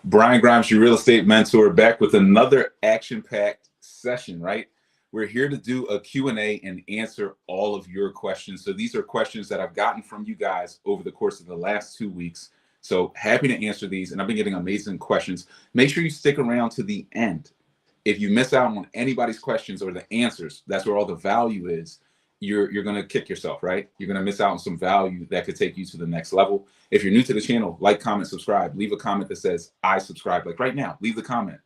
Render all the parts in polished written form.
Brian Grimes, your real estate mentor, back with another action-packed session, right? We're here to do a Q&A and answer all of your questions. So these are questions that I've gotten from you guys over the course of the last 2 weeks. So happy to answer these, and I've been getting amazing questions. Make sure you stick around to the end. If you miss out on anybody's questions or the answers, that's where all the value is. You're going to kick yourself, right? You're going to miss out on some value that could take you to the next level. If you're new to the channel, like, comment, subscribe. Leave a comment that says, I subscribe. Like right now, leave the comment.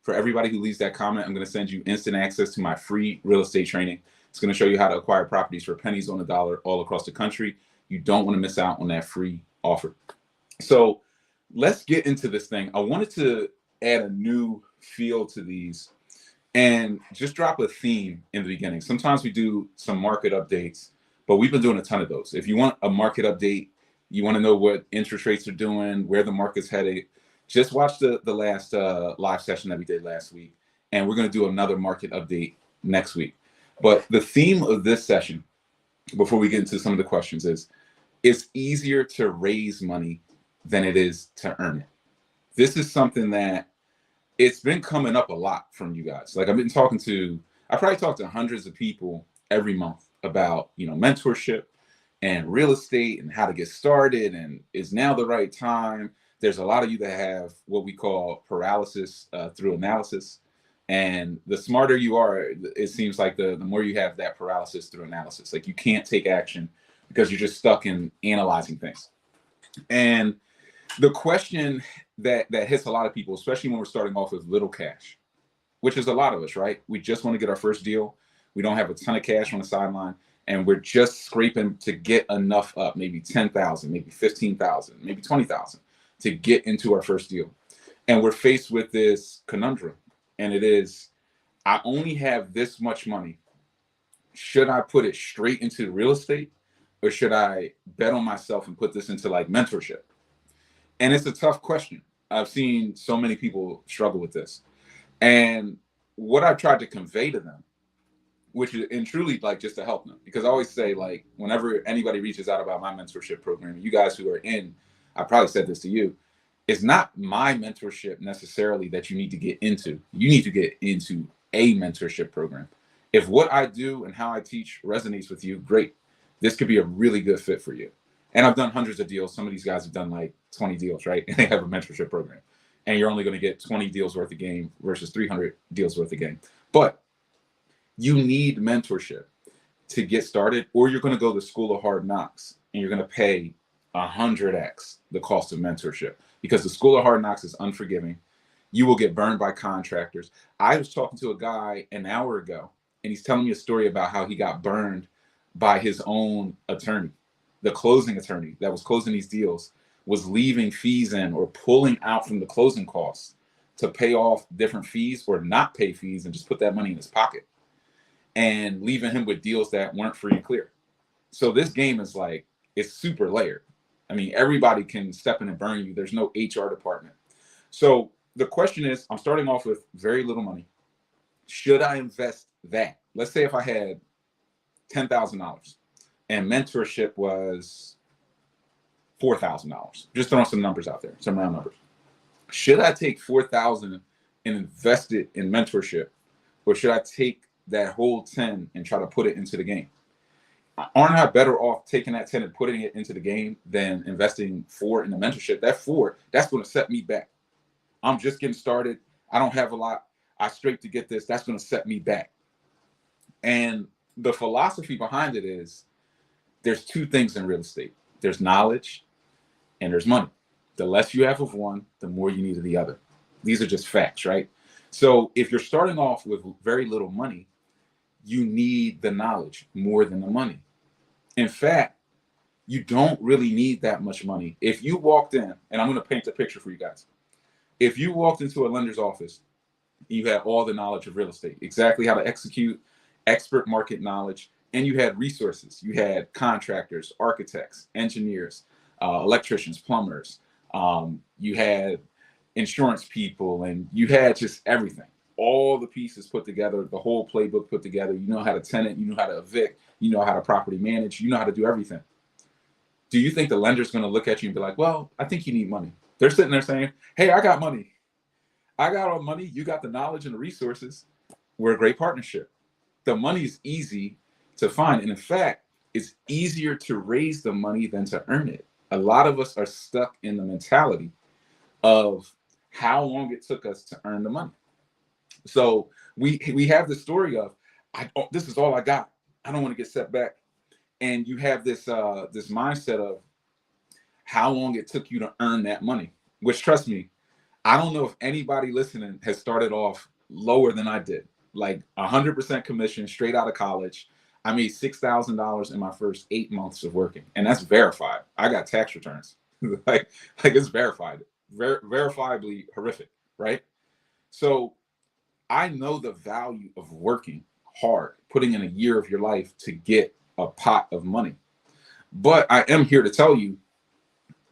For everybody who leaves that comment, I'm going to send you instant access to my free real estate training. It's going to show you how to acquire properties for pennies on the dollar all across the country. You don't want to miss out on that free offer. So let's get into this thing. I wanted to add a new feel to these and just drop a theme in the beginning. Sometimes we do some market updates, but we've been doing a ton of those. If you want a market update, you want to know what interest rates are doing, where the market's headed, just watch the last live session that we did last week. And we're going to do another market update next week. But the theme of this session, before we get into some of the questions, is it's easier to raise money than it is to earn it. This is something that it's been coming up a lot from you guys. Like I probably talk to hundreds of people every month about, mentorship and real estate and how to get started and is now the right time. There's a lot of you that have what we call paralysis through analysis. And the smarter you are, it seems like the more you have that paralysis through analysis. Like you can't take action because you're just stuck in analyzing things. And the question that hits a lot of people, especially when we're starting off with little cash, which is a lot of us, right? We just want to get our first deal. We don't have a ton of cash on the sideline, and we're just scraping to get enough up, maybe 10,000, maybe 15,000, maybe 20,000 to get into our first deal. And we're faced with this conundrum, and it is, I only have this much money. Should I put it straight into real estate, or should I bet on myself and put this into like mentorship? And it's a tough question. I've seen so many people struggle with this. And what I've tried to convey to them, which is and truly like just to help them, because I always say, like, whenever anybody reaches out about my mentorship program, you guys who are in, I probably said this to you, it's not my mentorship necessarily that you need to get into. You need to get into a mentorship program. If what I do and how I teach resonates with you, great. This could be a really good fit for you. And I've done hundreds of deals. Some of these guys have done like 20 deals, right? And they have a mentorship program. And you're only going to get 20 deals worth of game versus 300 deals worth of game. But you need mentorship to get started, or you're going to go to the school of hard knocks and you're going to pay 100x the cost of mentorship, because the school of hard knocks is unforgiving. You will get burned by contractors. I was talking to a guy an hour ago, and he's telling me a story about how he got burned by his own attorney. The closing attorney that was closing these deals was leaving fees in or pulling out from the closing costs to pay off different fees or not pay fees and just put that money in his pocket, and leaving him with deals that weren't free and clear. So this game is like, it's super layered. I mean, everybody can step in and burn you. There's no HR department. So the question is, I'm starting off with very little money. Should I invest that? Let's say if I had $10,000 and mentorship was $4,000. Just throwing some numbers out there, some round numbers. Should I take $4,000 and invest it in mentorship, or should I take that whole 10 and try to put it into the game? Aren't I better off taking that 10 and putting it into the game than investing 4 in the mentorship? That 4, that's going to set me back. I'm just getting started. I don't have a lot. I scrape to get this. That's going to set me back. And the philosophy behind it is, there's 2 things in real estate. There's knowledge and there's money. The less you have of one, the more you need of the other. These are just facts, right? So if you're starting off with very little money, you need the knowledge more than the money. In fact, you don't really need that much money. If you walked in, and I'm going to paint a picture for you guys. If you walked into a lender's office, you had all the knowledge of real estate, exactly how to execute, expert market knowledge, and you had resources. You had contractors, architects, engineers, electricians, plumbers. You had insurance people, and you had just everything. All the pieces put together, the whole playbook put together. You know how to tenant, you know how to evict, you know how to property manage, you know how to do everything. Do you think the lender's going to look at you and be like, well, I think you need money? They're sitting there saying, hey, I got money. I got all money. You got the knowledge and the resources. We're a great partnership. The money is easy to find. And in fact, it's easier to raise the money than to earn it. A lot of us are stuck in the mentality of how long it took us to earn the money. So we have the story of, this is all I got. I don't want to get set back. And you have this this mindset of how long it took you to earn that money, which, trust me, I don't know if anybody listening has started off lower than I did, like 100% commission straight out of college. I made $6,000 in my first 8 months of working, and that's verified. I got tax returns, like it's verified, verifiably horrific, right? So I know the value of working hard, putting in a year of your life to get a pot of money. But I am here to tell you,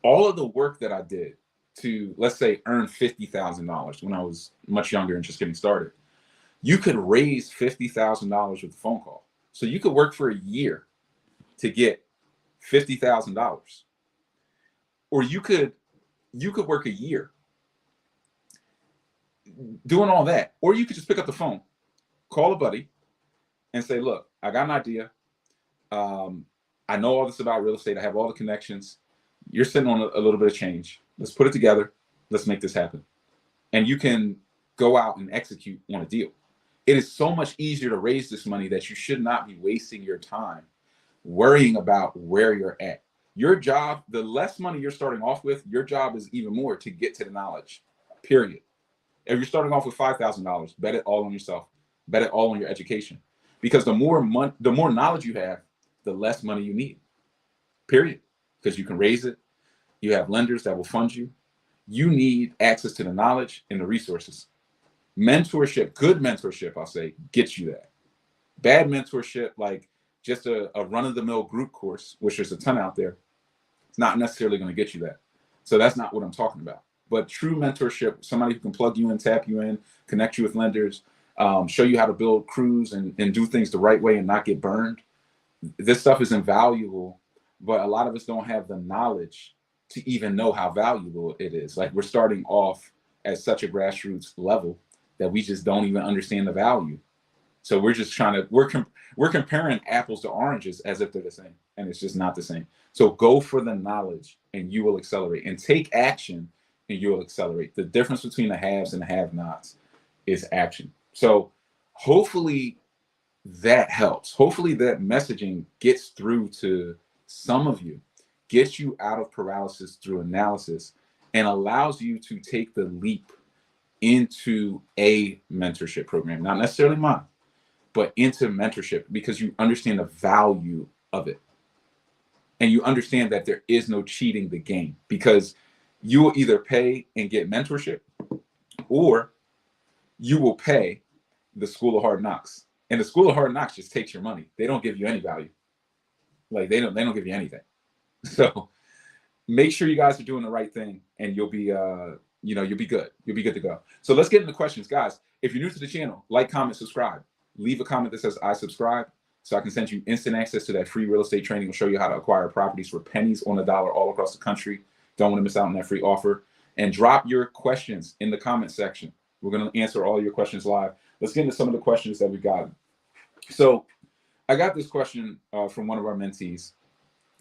all of the work that I did to, let's say, earn $50,000 when I was much younger and just getting started, you could raise $50,000 with a phone call. So you could work for a year to get $50,000, or you could work a year doing all that, or you could just pick up the phone, call a buddy, and say, "Look, I got an idea. I know all this about real estate. I have all the connections. You're sitting on a little bit of change. Let's put it together. Let's make this happen." And you can go out and execute on a deal. It is so much easier to raise this money that you should not be wasting your time worrying about where you're at. Your job, the less money you're starting off with, your job is even more to get to the knowledge, period. If you're starting off with $5,000, bet it all on yourself. Bet it all on your education. Because the more knowledge you have, the less money you need, period. Because you can raise it. You have lenders that will fund you. You need access to the knowledge and the resources. Mentorship, good mentorship, I'll say, gets you that. Bad mentorship, like just a run-of-the-mill group course, which there's a ton out there, it's not necessarily going to get you that. So that's not what I'm talking about. But true mentorship, somebody who can plug you in, tap you in, connect you with lenders, show you how to build crews and do things the right way and not get burned. This stuff is invaluable, but a lot of us don't have the knowledge to even know how valuable it is. Like, we're starting off at such a grassroots level that we just don't even understand the value. So we're just we're comparing apples to oranges as if they're the same, and it's just not the same. So go for the knowledge and you will accelerate, and take action and you will accelerate. The difference between the haves and the have-nots is action. So hopefully that helps. Hopefully that messaging gets through to some of you, gets you out of paralysis through analysis, and allows you to take the leap into a mentorship program, not necessarily mine, but into mentorship, because you understand the value of it. And you understand that there is no cheating the game, because you will either pay and get mentorship, or you will pay the School of Hard Knocks. And the School of Hard Knocks just takes your money. They don't give you any value. Like, they don't give you anything. So make sure you guys are doing the right thing, and you'll be you'll be good. You'll be good to go. So let's get into questions, guys. If you're new to the channel, like, comment, subscribe. Leave a comment that says I subscribe, so I can send you instant access to that free real estate training. We'll show you how to acquire properties for pennies on the dollar all across the country. Don't want to miss out on that free offer. And drop your questions in the comment section. We're going to answer all your questions live. Let's get into some of the questions that we got. So I got this question from one of our mentees.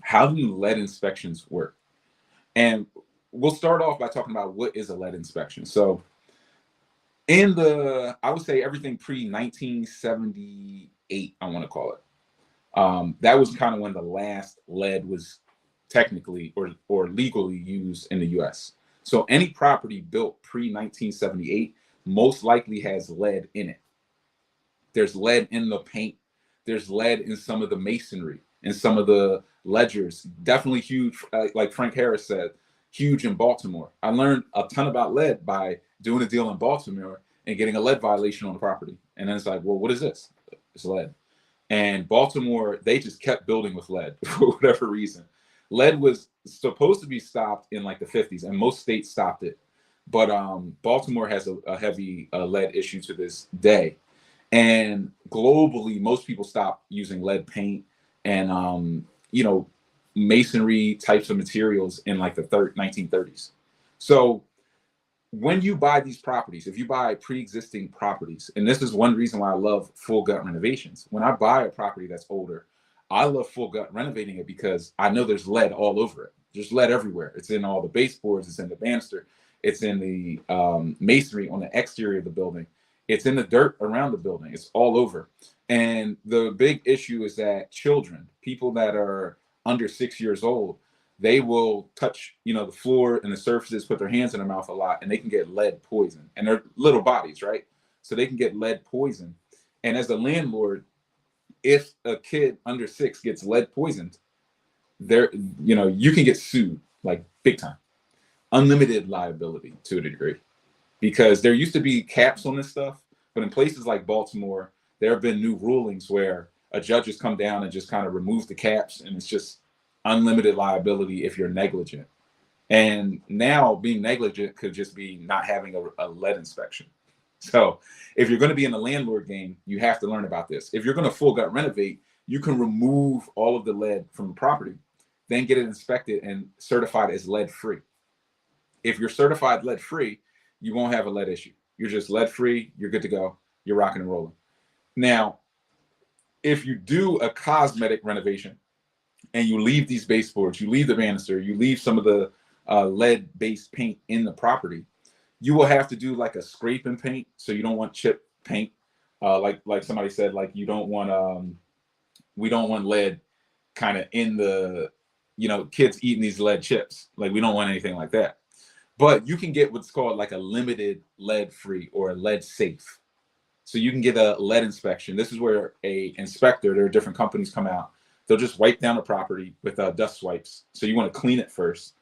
How do lead inspections work? And we'll start off by talking about what is a lead inspection. So I would say everything pre-1978, I want to call it. That was kind of when the last lead was technically or legally used in the US. So any property built pre-1978 most likely has lead in it. There's lead in the paint. There's lead in some of the masonry and some of the ledgers. Definitely huge, like Frank Harris said, huge in Baltimore. I learned a ton about lead by doing a deal in Baltimore and getting a lead violation on the property. And then it's like, well, what is this? It's lead. And Baltimore, they just kept building with lead for whatever reason. Lead was supposed to be stopped in like the 50s, and most states stopped it. But Baltimore has a heavy lead issue to this day. And globally, most people stopped using lead paint and, masonry types of materials in like the 1930s. So when you buy these properties, if you buy pre-existing properties, and this is one reason why I love full gut renovations. When I buy a property that's older, I love full gut renovating it because I know there's lead all over it. There's lead everywhere. It's in all the baseboards. It's in the banister. It's in the masonry on the exterior of the building. It's in the dirt around the building. It's all over. And the big issue is that children, people that are under 6 years old, they will touch, the floor and the surfaces, put their hands in their mouth a lot, and they can get lead poison. And they're little bodies, right? So they can get lead poison. And as a landlord, if a kid under 6 gets lead poisoned, you can get sued like big time, unlimited liability to a degree, because there used to be caps on this stuff, but in places like Baltimore, there have been new rulings where a judge has come down and just kind of removes the caps, and it's just unlimited liability if you're negligent. And now being negligent could just be not having a lead inspection. So if you're going to be in the landlord game, you have to learn about this. If you're going to full gut renovate, you can remove all of the lead from the property, then get it inspected and certified as lead free. If you're certified lead free, you won't have a lead issue. You're just lead free. You're good to go. You're rocking and rolling. Now, if you do a cosmetic renovation and you leave these baseboards, you leave the banister, you leave some of the lead-based paint in the property, you will have to do like a scrape and paint. So you don't want chip paint, like somebody said, like we don't want lead kind of in the, kids eating these lead chips. Like we don't want anything like that. But you can get what's called like a limited lead free or a lead safe. So you can get a lead inspection. This is where a inspector, there are different companies come out. They'll just wipe down the property with dust wipes. So you want to clean it first,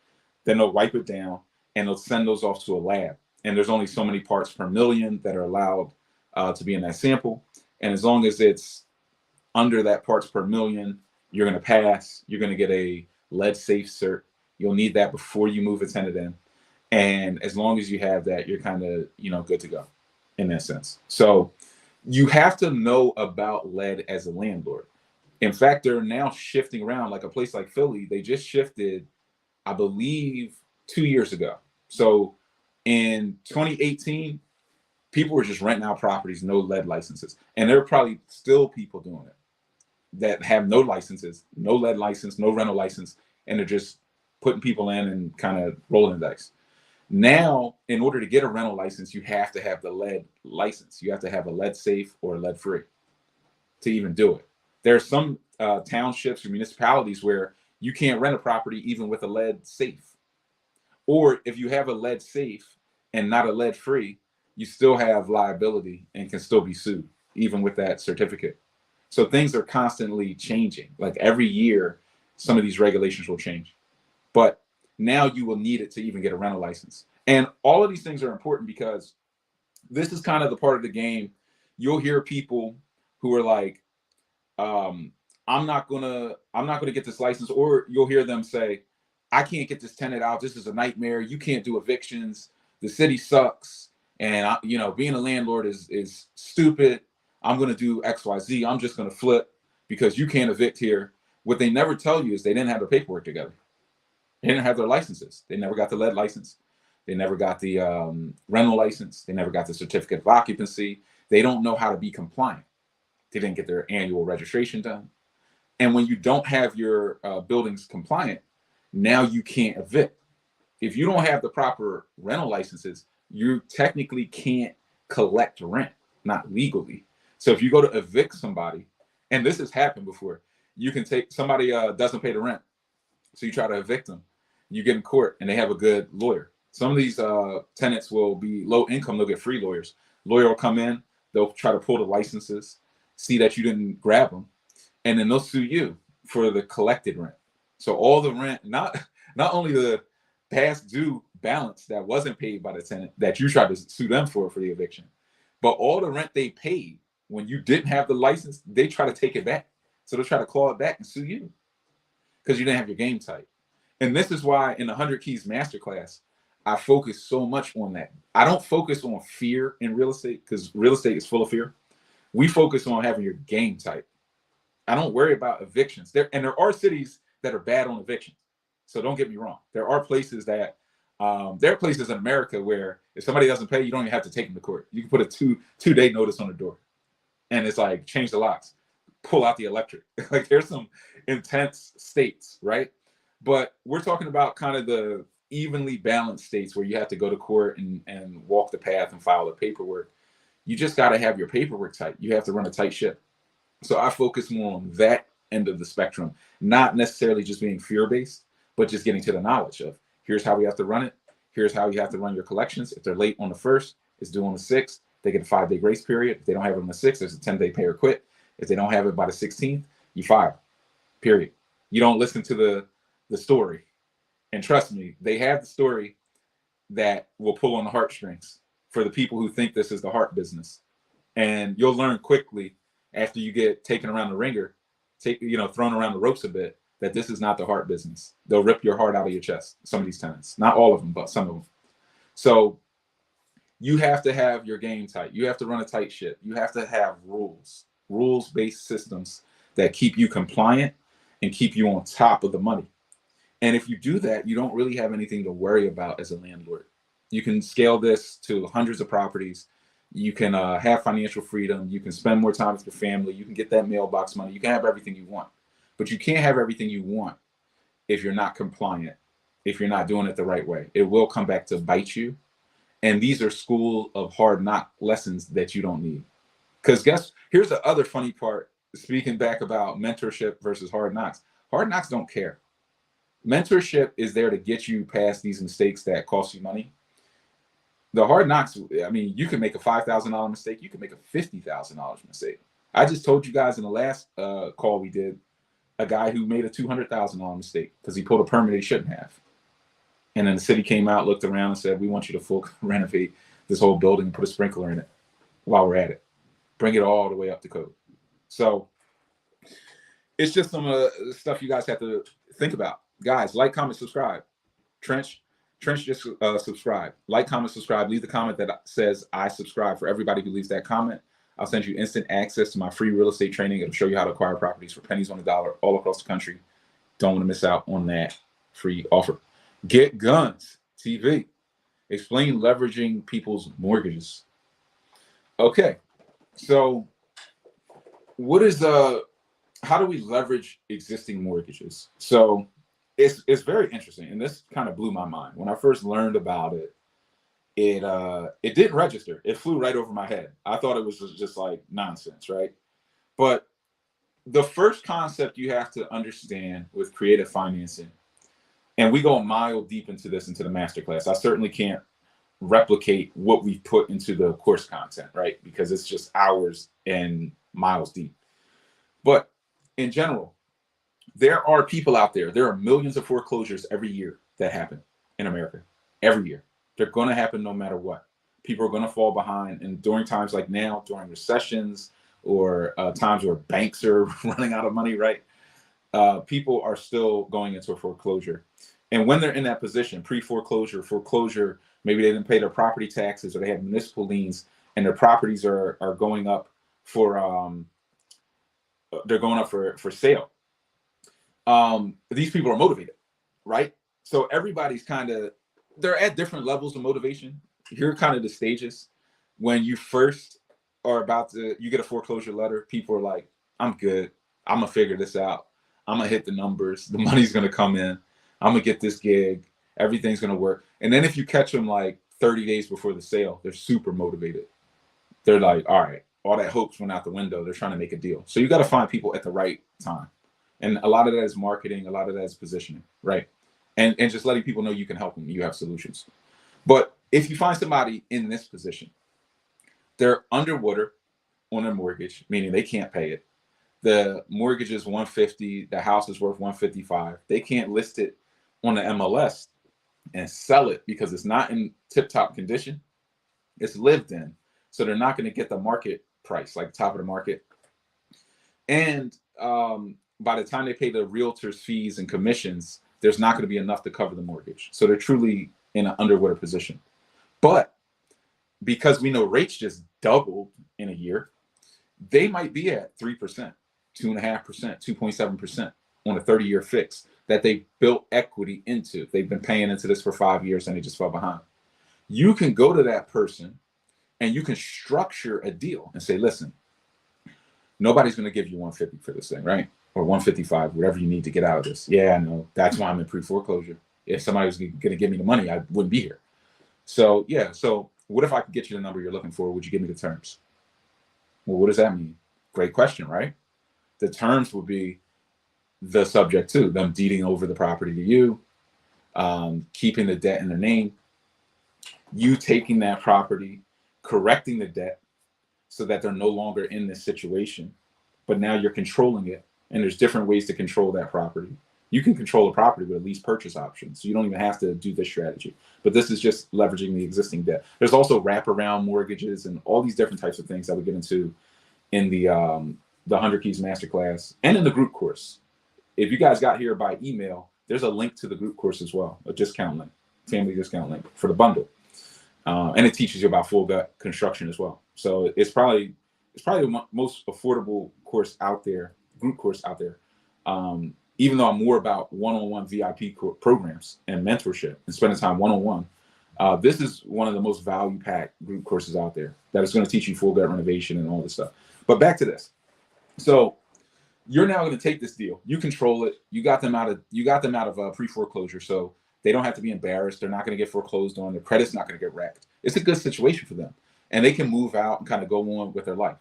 then they'll wipe it down and they'll send those off to a lab. And there's only so many parts per million that are allowed to be in that sample. And as long as it's under that parts per million, you're going to pass. You're going to get a lead safe cert. You'll need that before you move a tenant in. And as long as you have that, you're kind of, good to go in that sense. So you have to know about lead as a landlord. In fact, they're now shifting around, like a place like Philly. They just shifted, I believe, 2 years ago. So in 2018, people were just renting out properties, no lead licenses. And there are probably still people doing it that have no licenses, no lead license, no rental license, and they're just putting people in and kind of rolling the dice. Now, in order to get a rental license, you have to have the lead license. You have to have a lead safe or lead free to even do it. There are some townships or municipalities where you can't rent a property even with a lead safe. Or if you have a lead safe and not a lead free, you still have liability and can still be sued, even with that certificate. So things are constantly changing. Like every year, some of these regulations will change. But now you will need it to even get a rental license. And all of these things are important because this is kind of the part of the game. You'll hear people who are like, I'm not gonna get this license, or you'll hear them say, I can't get this tenant out. This is a nightmare. You can't do evictions. The city sucks. And being a landlord is stupid. I'm gonna do XYZ. I'm just gonna flip because you can't evict here. What they never tell you is they didn't have their paperwork together. They didn't have their licenses. They never got the lead license. They never got the rental license. They never got the certificate of occupancy. They don't know how to be compliant. They didn't get their annual registration done. And when you don't have your buildings compliant, now you can't evict. If you don't have the proper rental licenses, you technically can't collect rent, not legally. So if you go to evict somebody, and this has happened before, you can take somebody doesn't pay the rent. So you try to evict them. You get in court and they have a good lawyer. Some of these tenants will be low income. They'll get free lawyers. Lawyer will come in. They'll try to pull the licenses, see that you didn't grab them, and then they'll sue you for the collected rent. So all the rent, not only the past due balance that wasn't paid by the tenant that you tried to sue them for the eviction, but all the rent they paid when you didn't have the license, they try to take it back. So they'll try to claw it back and sue you because you didn't have your game tight. And this is why in the 100 Keys Masterclass, I focus so much on that. I don't focus on fear in real estate because real estate is full of fear. We focus on having your game tight. I don't worry about evictions. There are cities that are bad on evictions. So don't get me wrong. There are places that There are places in America where if somebody doesn't pay, you don't even have to take them to court. You can put a two-day notice on the door, and it's like change the locks, pull out the electric. Like there's some intense states, right? But we're talking about kind of the evenly balanced states where you have to go to court and walk the path and file the paperwork. You just got to have your paperwork tight. You have to run a tight ship. So I focus more on that end of the spectrum, not necessarily just being fear-based, but just getting to the knowledge of here's how we have to run it. Here's how you have to run your collections. If they're late on the 1st, it's due on the 6th. They get a 5-day grace period. If they don't have it on the 6th, there's a 10-day pay or quit. If they don't have it by the 16th, you file. Period. You don't listen to the story. And trust me, they have the story that will pull on the heartstrings for the people who think this is the heart business. And you'll learn quickly after you get taken around the ringer, thrown around the ropes a bit, that this is not the heart business. They'll rip your heart out of your chest, some of these tenants. Not all of them, but some of them. So you have to have your game tight. You have to run a tight ship. You have to have rules-based systems that keep you compliant and keep you on top of the money. And if you do that, you don't really have anything to worry about as a landlord. You can scale this to hundreds of properties. You can have financial freedom. You can spend more time with your family. You can get that mailbox money. You can have everything you want. But you can't have everything you want if you're not compliant, if you're not doing it the right way. It will come back to bite you. And these are school of hard knock lessons that you don't need. Because here's the other funny part, speaking back about mentorship versus hard knocks. Hard knocks don't care. Mentorship is there to get you past these mistakes that cost you money. The hard knocks, I mean, you can make a $5,000 mistake. You can make a $50,000 mistake. I just told you guys in the last call we did, a guy who made a $200,000 mistake because he pulled a permit he shouldn't have. And then the city came out, looked around and said, we want you to full renovate this whole building and put a sprinkler in it while we're at it. Bring it all the way up to code. So it's just some stuff you guys have to think about. Guys, like, comment, subscribe. Trench just subscribe. Like, comment, subscribe. Leave the comment that says I subscribe. For everybody who leaves that comment, I'll send you instant access to my free real estate training. It'll show you how to acquire properties for pennies on the dollar all across the country. Don't want to miss out on that free offer. Get Guns TV. Explain leveraging people's mortgages. Okay, so how do we leverage existing mortgages? So it's very interesting, and this kind of blew my mind. When I first learned about it, it didn't register. It flew right over my head. I thought it was just like nonsense, right? But the first concept you have to understand with creative financing, and we go a mile deep into this into the masterclass. I certainly can't replicate what we've put into the course content, right? Because it's just hours and miles deep. But in general, there are people out there. There are millions of foreclosures every year that happen in America. Every year. They're going to happen no matter what. People are going to fall behind. And during times like now, during recessions or times where banks are running out of money, right? People are still going into a foreclosure. And when they're in that position, pre-foreclosure, foreclosure, maybe they didn't pay their property taxes or they have municipal liens and their properties are going up for sale. These people are motivated, right? So everybody's they're at different levels of motivation. Here are kind of the stages. When you first are you get a foreclosure letter, people are like, I'm good. I'm going to figure this out. I'm going to hit the numbers. The money's going to come in. I'm going to get this gig. Everything's going to work. And then if you catch them like 30 days before the sale, they're super motivated. They're like, all right, all that hopes went out the window. They're trying to make a deal. So you got to find people at the right time. And a lot of that is marketing. A lot of that is positioning, right? And just letting people know you can help them. You have solutions. But if you find somebody in this position, they're underwater on their mortgage, meaning they can't pay it. The mortgage is $150. The house is worth $155. They can't list it on the MLS and sell it because it's not in tip-top condition. It's lived in. So they're not going to get the market price, like top of the market. And by the time they pay the realtor's fees and commissions, there's not going to be enough to cover the mortgage. So they're truly in an underwater position. But because we know rates just doubled in a year, they might be at 3%, 2.5%, 2.7% on a 30-year fix. that they built equity into. They've been paying into this for 5 years and they just fell behind. You can go to that person and you can structure a deal and say, listen, nobody's going to give you 150 for this thing, right? Or 155, whatever you need to get out of this. Yeah, I know. That's why I'm in pre-foreclosure. If somebody was going to give me the money, I wouldn't be here. So, yeah. So what if I could get you the number you're looking for? Would you give me the terms? Well, what does that mean? Great question, right? The terms would be the subject to them deeding over the property to you, keeping the debt in their name, you taking that property, correcting the debt so that they're no longer in this situation, but now you're controlling it. And there's different ways to control that property. You can control a property with a lease purchase option. So you don't even have to do this strategy, but this is just leveraging the existing debt. There's also wraparound mortgages and all these different types of things that we get into in the 100 Keys Masterclass and in the group course. If you guys got here by email, there's a link to the group course as well, a discount link, family discount link for the bundle. And it teaches you about full gut construction as well. So it's probably the most affordable course out there, group course out there. Even though I'm more about one-on-one VIP programs and mentorship and spending time one-on-one, this is one of the most value-packed group courses out there that is going to teach you full gut renovation and all this stuff. But back to this. So you're now going to take this deal. You control it. You got them out of pre-foreclosure, so they don't have to be embarrassed. They're not going to get foreclosed on. Their credit's not going to get wrecked. It's a good situation for them, and they can move out and kind of go on with their life.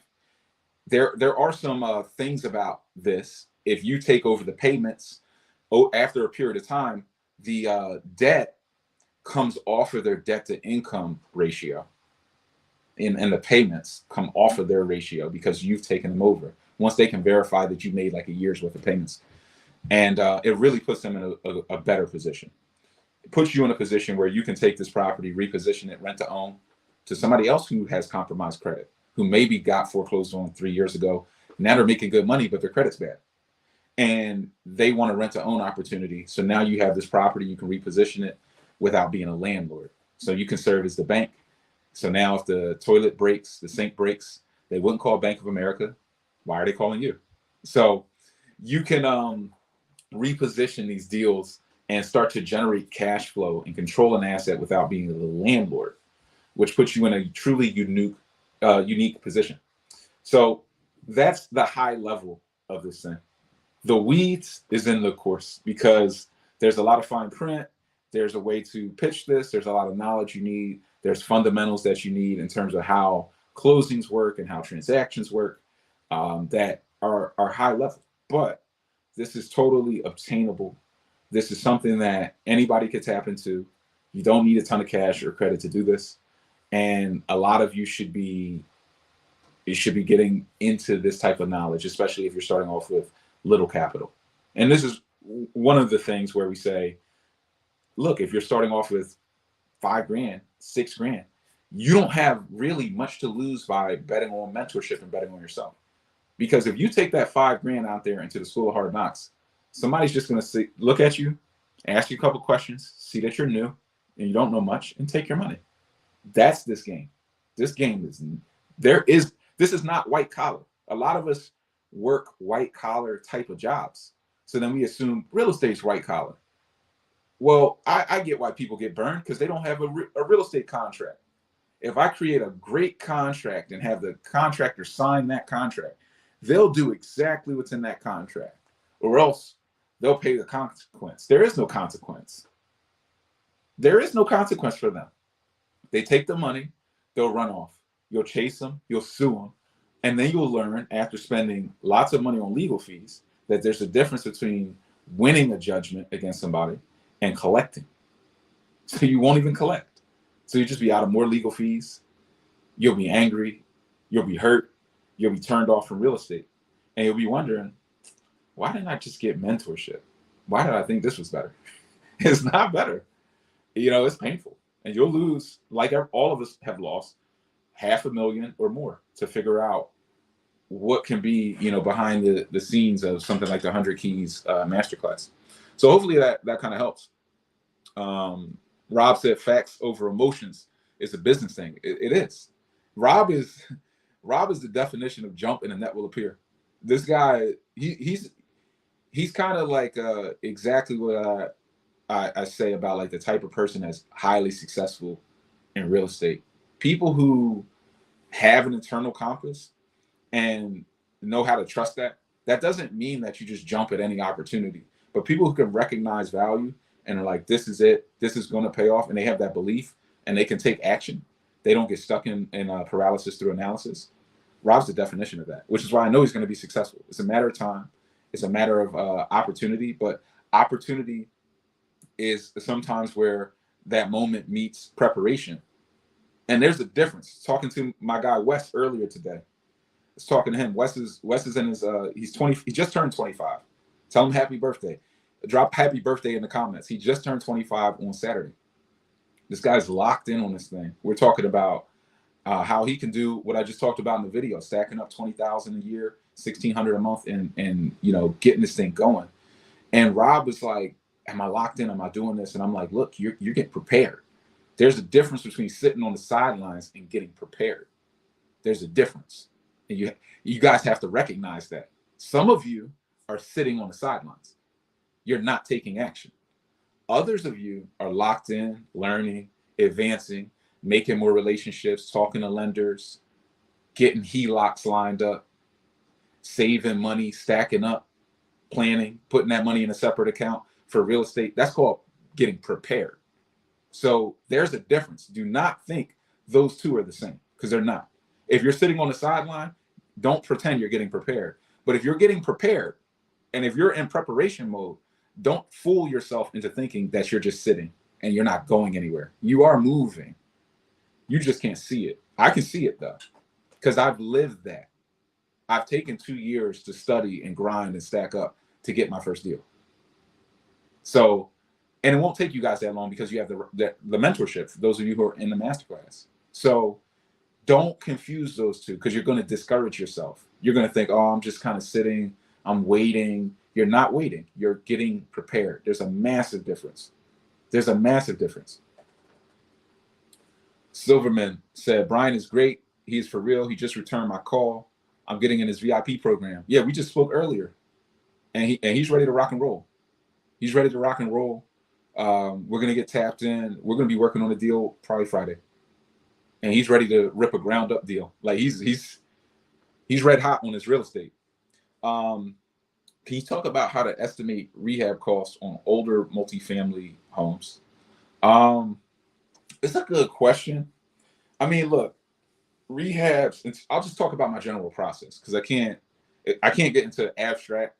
There are some things about this. If you take over the payments after a period of time, the debt comes off of their debt to income ratio, and the payments come off of their ratio because you've taken them over. Once they can verify that you made like a year's worth of payments, and it really puts them in a better position. It puts you in a position where you can take this property, reposition it, rent to own, to somebody else who has compromised credit, who maybe got foreclosed on 3 years ago. Now they're making good money, but their credit's bad, and they want a rent to own opportunity. So now you have this property, you can reposition it without being a landlord. So you can serve as the bank. So now if the toilet breaks, the sink breaks, they wouldn't call Bank of America. Why are they calling you? So you can reposition these deals and start to generate cash flow and control an asset without being the landlord, which puts you in a truly unique position. So that's the high level of this thing. The weeds is in the course because there's a lot of fine print. There's a way to pitch this. There's a lot of knowledge you need. There's fundamentals that you need in terms of how closings work and how transactions work that are high level. But this is totally obtainable. This is something that anybody could tap into. You don't need a ton of cash or credit to do this. And a lot of you should be getting into this type of knowledge, especially if you're starting off with little capital. And this is one of the things where we say, look, if you're starting off with $5,000, $6,000, you don't have really much to lose by betting on mentorship and betting on yourself. Because if you take that $5,000 out there into the School of Hard Knocks, somebody's just going to look at you, ask you a couple questions, see that you're new and you don't know much, and take your money. That's this game. This game this is not white collar. A lot of us work white collar type of jobs. So then we assume real estate's white collar. Well, I get why people get burned because they don't have a real estate contract. If I create a great contract and have the contractor sign that contract, they'll do exactly what's in that contract, or else they'll pay the consequence. There is no consequence. There is no consequence for them. They take the money, they'll run off. You'll chase them, you'll sue them, and then you'll learn after spending lots of money on legal fees that there's a difference between winning a judgment against somebody and collecting. So you won't even collect. So you'll just be out of more legal fees. You'll be angry. You'll be hurt. You'll be turned off from real estate. And you'll be wondering, why didn't I just get mentorship? Why did I think this was better? It's not better. It's painful. And you'll lose, like all of us have lost, $500,000 or more to figure out what can be, behind the scenes of something like the 100 Keys Masterclass. So hopefully that kind of helps. Rob said facts over emotions is a business thing. It is. Rob is the definition of jump and a net will appear. This guy, he's he's kind of like exactly what I say about like the type of person that's highly successful in real estate. People who have an internal compass and know how to trust that. That doesn't mean that you just jump at any opportunity, but people who can recognize value and are like, this is it, this is going to pay off, and they have that belief and they can take action. They don't get stuck in paralysis through analysis. Rob's the definition of that, which is why I know he's going to be successful. It's a matter of time. It's a matter of opportunity, but opportunity is sometimes where that moment meets preparation. And there's a difference. Talking to my guy Wes earlier today, I was talking to him. Wes is in his he's 20. He just turned 25. Tell him happy birthday. Drop happy birthday in the comments. He just turned 25 on Saturday. This guy's locked in on this thing. We're talking about how he can do what I just talked about in the video, stacking up 20,000 a year, 1,600 a month, and getting this thing going. And Rob was like, "Am I locked in? Am I doing this?" And I'm like, "Look, you're getting prepared. There's a difference between sitting on the sidelines and getting prepared. There's a difference, and you guys have to recognize that. Some of you are sitting on the sidelines. You're not taking action. Others of you are locked in, learning, advancing, making more relationships, talking to lenders, getting HELOCs lined up, saving money, stacking up, planning, putting that money in a separate account for real estate. That's called getting prepared. So there's a difference. Do not think those two are the same, because they're not. If you're sitting on the sideline, don't pretend you're getting prepared. But if you're getting prepared and if you're in preparation mode, don't fool yourself into thinking that you're just sitting and you're not going anywhere. You are moving. You just can't see it. I can see it though, because I've lived that. I've taken 2 years to study and grind and stack up to get my first deal. So, and it won't take you guys that long because you have the mentorship for those of you who are in the masterclass. So don't confuse those two, because you're going to discourage yourself. You're going to think, oh, I'm just kind of sitting, I'm waiting. You're not waiting. You're getting prepared. There's a massive difference. There's a massive difference. Silverman said, Brian is great. He's for real. He just returned my call. I'm getting in his VIP program. Yeah, we just spoke earlier. And he's ready to rock and roll. He's ready to rock and roll. We're going to get tapped in. We're going to be working on a deal probably Friday. And he's ready to rip a ground up deal. Like he's red hot on his real estate. Can you talk about how to estimate rehab costs on older multifamily homes? It's a good question. I mean, look, rehabs, I'll just talk about my general process, because I can't get into abstract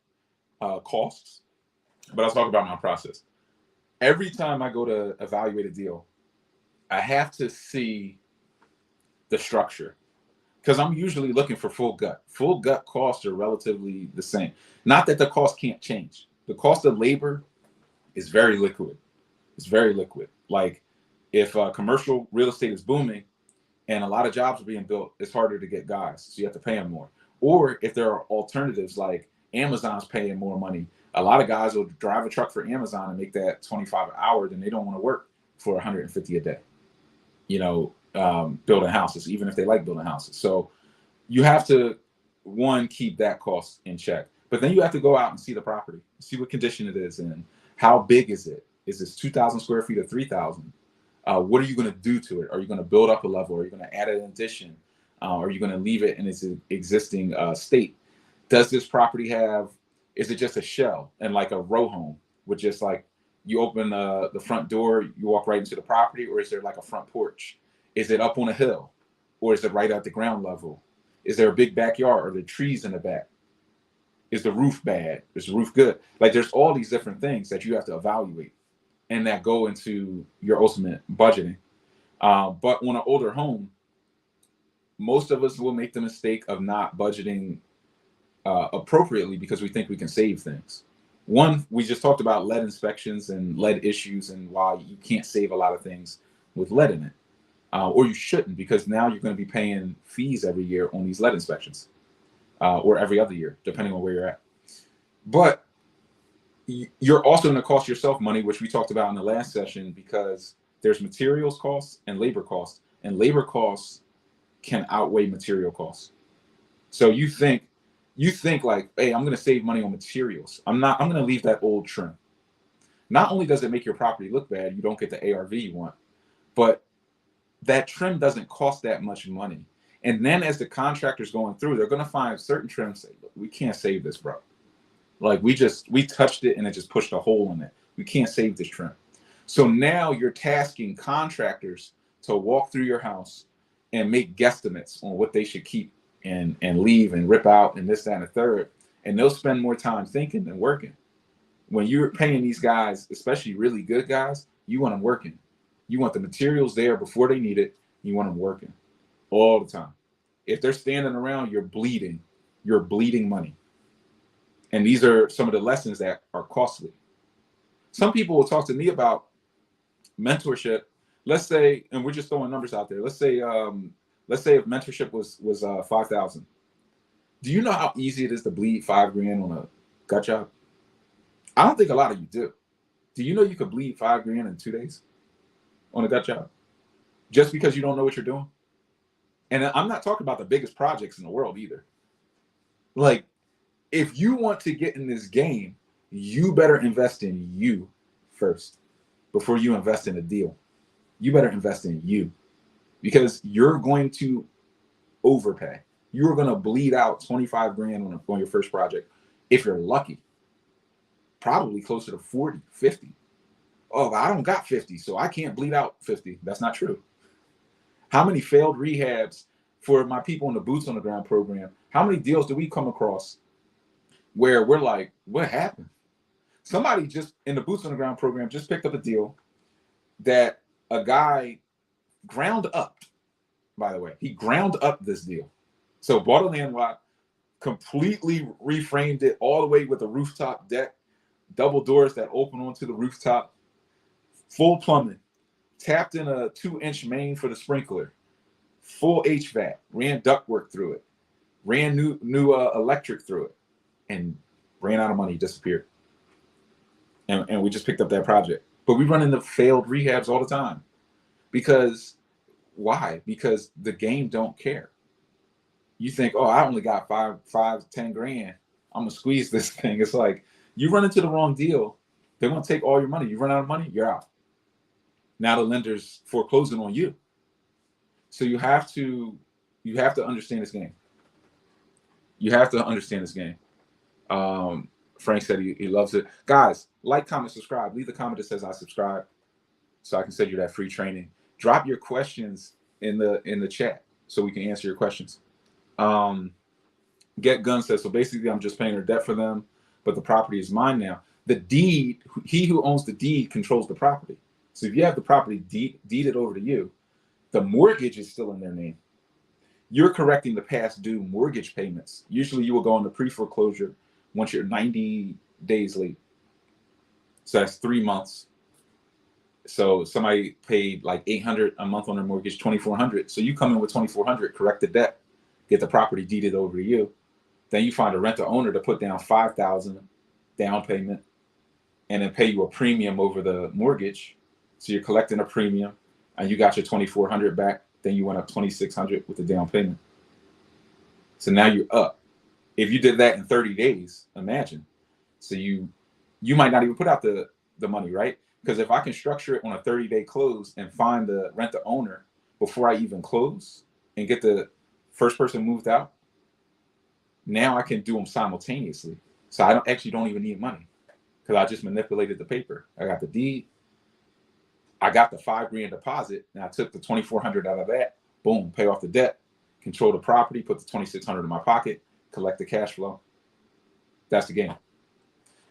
costs, but I'll talk about my process. Every time I go to evaluate a deal, I have to see the structure, because I'm usually looking for full gut. Full gut costs are relatively the same. Not that the cost can't change. The cost of labor is very liquid. It's very liquid. Like if commercial real estate is booming and a lot of jobs are being built, it's harder to get guys. So you have to pay them more. Or if there are alternatives, like Amazon's paying more money, a lot of guys will drive a truck for Amazon and make that 25 an hour, then they don't want to work for 150 a day, building houses, even if they like building houses. So you have to, one, keep that cost in check. But then you have to go out and see the property, see what condition it is in. How big is it? Is this 2,000 square feet or 3,000? What are you going to do to it? Are you going to build up a level? Are you going to add an addition? Are you going to leave it in its existing state? Does this property is it just a shell and like a row home with just like you open the front door, you walk right into the property, or is there like a front porch? Is it up on a hill, or is it right at the ground level? Is there a big backyard? Are there trees in the back? Is the roof bad? Is the roof good? Like there's all these different things that you have to evaluate and that go into your ultimate budgeting. But on an older home, most of us will make the mistake of not budgeting appropriately because we think we can save things. One, we just talked about lead inspections and lead issues and why you can't save a lot of things with lead in it. Or you shouldn't, because now you're going to be paying fees every year on these lead inspections, or every other year, depending on where you're at. But you're also going to cost yourself money, which we talked about in the last session, because there's materials costs and labor costs can outweigh material costs. So you think You think like, hey, I'm going to save money on materials. I'm going to leave that old trim. Not only does it make your property look bad, you don't get the ARV you want, but that trim doesn't cost that much money. And then as the contractor's going through, they're going to find certain trims say, look, we can't save this, bro. Like we touched it and it just pushed a hole in it. We can't save this trim. So now you're tasking contractors to walk through your house and make guesstimates on what they should keep and leave and rip out and this, that, and the third. And they'll spend more time thinking than working. When you're paying these guys, especially really good guys, you want them working. You want the materials there before they need it. You want them working all the time. If they're standing around, you're bleeding money. And these are some of the lessons that are costly. Some people will talk to me about mentorship. Let's say, and we're just throwing numbers out there. Let's say if mentorship was 5,000. Do you know how easy it is to bleed $5,000 on a gut job? I don't think a lot of you do. Do you know you could bleed $5,000 in 2 days on a gut job just because you don't know what you're doing? And I'm not talking about the biggest projects in the world either. Like, if you want to get in this game, you better invest in you first before you invest in a deal. You better invest in you because you're going to overpay. You're going to bleed out $25,000 on your first project if you're lucky. Probably closer to 40, 50. Oh, I don't got 50, so I can't bleed out 50. That's not true. How many failed rehabs for my people in the Boots on the Ground program? How many deals do we come across where we're like, what happened? Somebody just in the Boots on the Ground program just picked up a deal that a guy ground up, by the way. He ground up this deal. So bought a land lot, completely reframed it all the way with a rooftop deck, double doors that open onto the rooftop, full plumbing, tapped in a 2-inch main for the sprinkler, full HVAC, ran ductwork through it, ran new electric through it, and ran out of money, disappeared. And we just picked up that project. But we run into failed rehabs all the time. Because why? Because the game don't care. You think, oh, I only got 10 grand. I'm gonna squeeze this thing. It's like you run into the wrong deal, they're gonna take all your money. You run out of money, you're out. Now the lender's foreclosing on you. So you have to understand this game. You have to understand this game. Frank said he loves it. Guys, like, comment, subscribe. Leave the comment that says I subscribe so I can send you that free training. Drop your questions in the chat so we can answer your questions. Get Gun says, so basically I'm just paying her debt for them, but the property is mine now. The deed, he who owns the deed controls the property. So if you have the property deeded over to you, the mortgage is still in their name. You're correcting the past due mortgage payments. Usually you will go into pre-foreclosure once you're 90 days late. So that's 3 months. So somebody paid like $800 a month on their mortgage, $2,400. So you come in with $2,400, correct the debt, get the property deeded over to you. Then you find a renter owner to put down $5,000 down payment and then pay you a premium over the mortgage. So you're collecting a premium and you got your $2,400 back. Then you went up $2,600 with the down payment. So now you're up. If you did that in 30 days, imagine. So you might not even put out the money, right? Because if I can structure it on a 30-day close and find the renter owner before I even close and get the first person moved out, now I can do them simultaneously. So I don't even need money because I just manipulated the paper. I got the deed. I got the $5,000 deposit, and I took the $2,400 out of that. Boom, pay off the debt, control the property, put the $2,600 in my pocket, collect the cash flow. That's the game.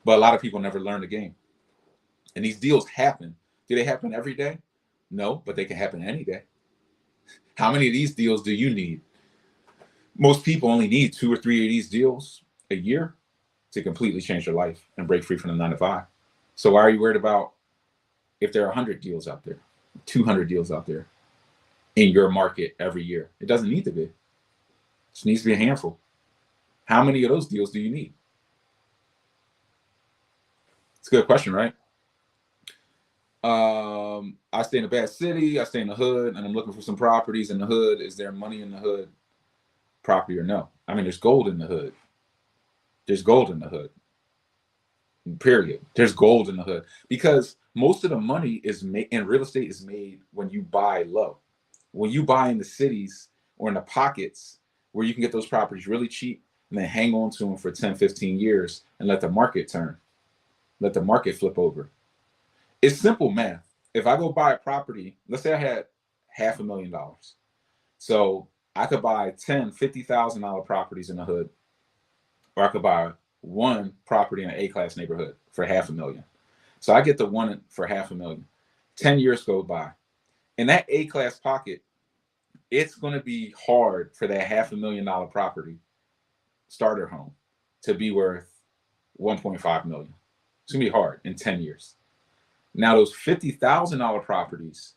But a lot of people never learn the game. And these deals happen. Do they happen every day? No, but they can happen any day. How many of these deals do you need? Most people only need 2 or 3 of these deals a year to completely change their life and break free from the 9 to 5. So why are you worried about if there are 100 deals out there, 200 deals out there in your market every year? It doesn't need to be. It just needs to be a handful. How many of those deals do you need? It's a good question, right? I stay in a bad city, I stay in the hood, and I'm looking for some properties in the hood. Is there money in the hood property or no? I mean, there's gold in the hood. There's gold in the hood. Period. There's gold in the hood because most of the money is made in real estate is made when you buy low. When you buy in the cities or in the pockets where you can get those properties really cheap and then hang on to them for 10, 15 years and let the market turn, let the market flip over. It's simple math. If I go buy a property, let's say I had $500,000. So I could buy 10, $50,000 properties in the hood, or I could buy one property in an A-class neighborhood for $500,000. So I get the one for $500,000. 10 years go by. In that A-class pocket, it's going to be hard for that $500,000 property starter home to be worth 1.5 million. It's going to be hard in 10 years. Now those $50,000 properties,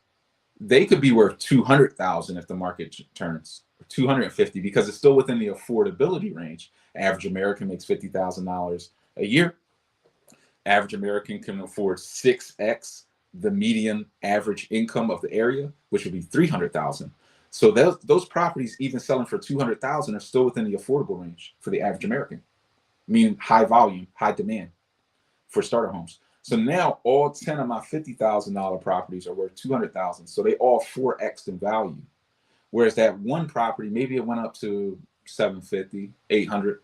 they could be worth 200,000 if the market turns, 250 because it's still within the affordability range. Average American makes $50,000 a year. Average American can afford 6x the median average income of the area, which would be 300,000. So those properties, even selling for 200,000, are still within the affordable range for the average American, meaning high volume, high demand for starter homes. So now all 10 of my $50,000 properties are worth 200,000. So they all 4x in value. Whereas that one property, maybe it went up to 750, 800